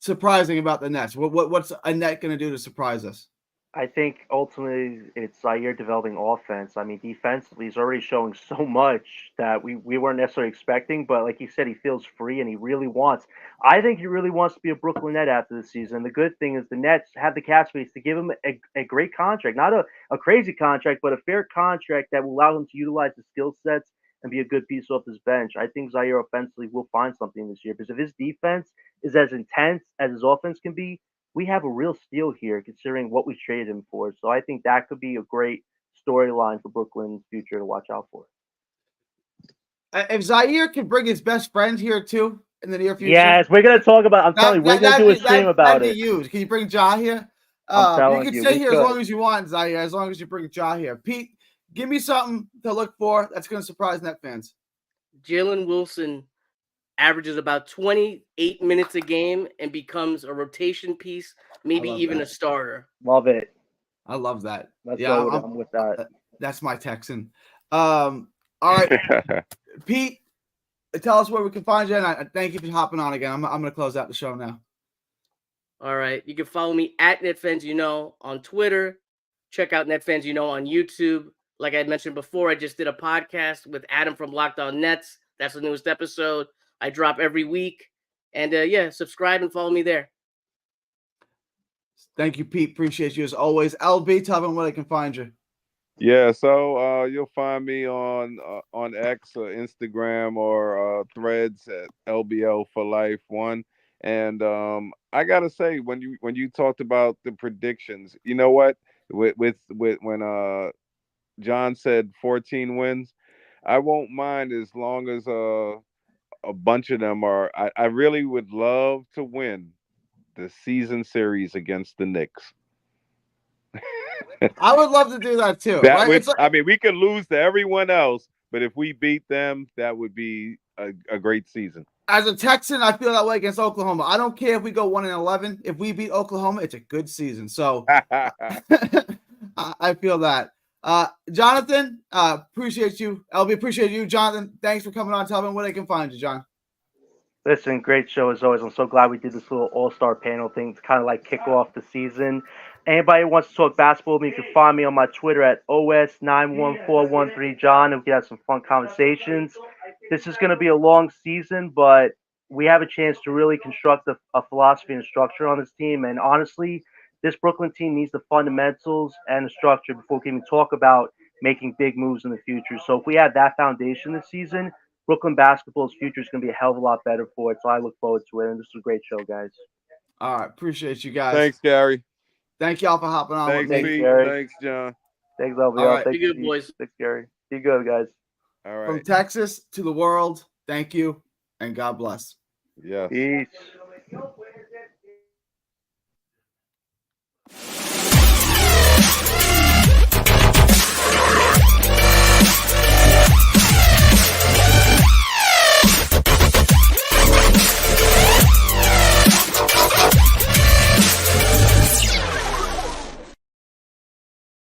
surprising about the Nets. What's a net going to do to surprise us? I think ultimately it's Zaire developing offense. I mean, defensively, he's already showing so much that we weren't necessarily expecting. But like you said, he feels free and he really wants. I think he really wants to be a Brooklyn Net after the season. The good thing is the Nets have the cap space to give him a great contract, not a crazy contract, but a fair contract that will allow him to utilize his skill sets and be a good piece off his bench. I think Zaire offensively will find something this year because if his defense is as intense as his offense can be, we have a real steal here considering what we traded him for. So I think that could be a great storyline for Brooklyn's future to watch out for. If Zaire can bring his best friend here too in the near future, yes, we're gonna talk about. I'm telling you, we're gonna do a stream about it. Huge. Can you bring Ja here? You can stay here as long as you want, Zaire. As long as you bring Ja here. Pete, give me something to look for that's going to surprise Net fans. Jalen Wilson averages about 28 minutes a game and becomes a rotation piece, maybe even a starter. Love it. I love that. Let's go I'm with that. That's my Texan. All right, Pete, tell us where we can find you. And I thank you for hopping on again. I'm going to close out the show now. All right. You can follow me at NetFansYouKnow on Twitter. Check out NetFansYouKnow on YouTube. Like I mentioned before, I just did a podcast with Adam from Locked On Nets. That's the newest episode. I drop every week. And subscribe and follow me there. Thank you, Pete. Appreciate you as always. LB, tell them where they can find you. Yeah, so you'll find me on X or Instagram or Threads at LBL for Life 1. And I gotta say, when you talked about the predictions, you know what? With when John said 14 wins, I won't mind as long as a bunch of them are. I really would love to win the season series against the Knicks. I would love to do that too. I mean, we could lose to everyone else, but if we beat them, that would be a great season. As a Texan, I feel that way against Oklahoma. I don't care if we go 1-11. If we beat Oklahoma, it's a good season. So I feel that. Jonathan, appreciate you. LB, appreciate you. Jonathan, thanks for coming on. Tell them where they can find you, John. Listen, great show as always. I'm so glad we did this little all-star panel thing to kind of like kick off the season. Anybody who wants to talk basketball with me, you can find me on my Twitter at OS91413John, and we can have some fun conversations. This is going to be a long season, but we have a chance to really construct a philosophy and structure on this team. And honestly, this Brooklyn team needs the fundamentals and the structure before we can even talk about making big moves in the future. So if we have that foundation this season, Brooklyn basketball's future is going to be a hell of a lot better for it. So I look forward to it. And this was a great show, guys. All right. Appreciate you guys. Thanks, Gary. Thank y'all for hopping on. Thanks, with me. Pete. Thanks, John. Thanks, LBL. All right. Be good, boys. Thanks, Gary. Be good, guys. All right. From Texas to the world, thank you and God bless. Yes. Peace.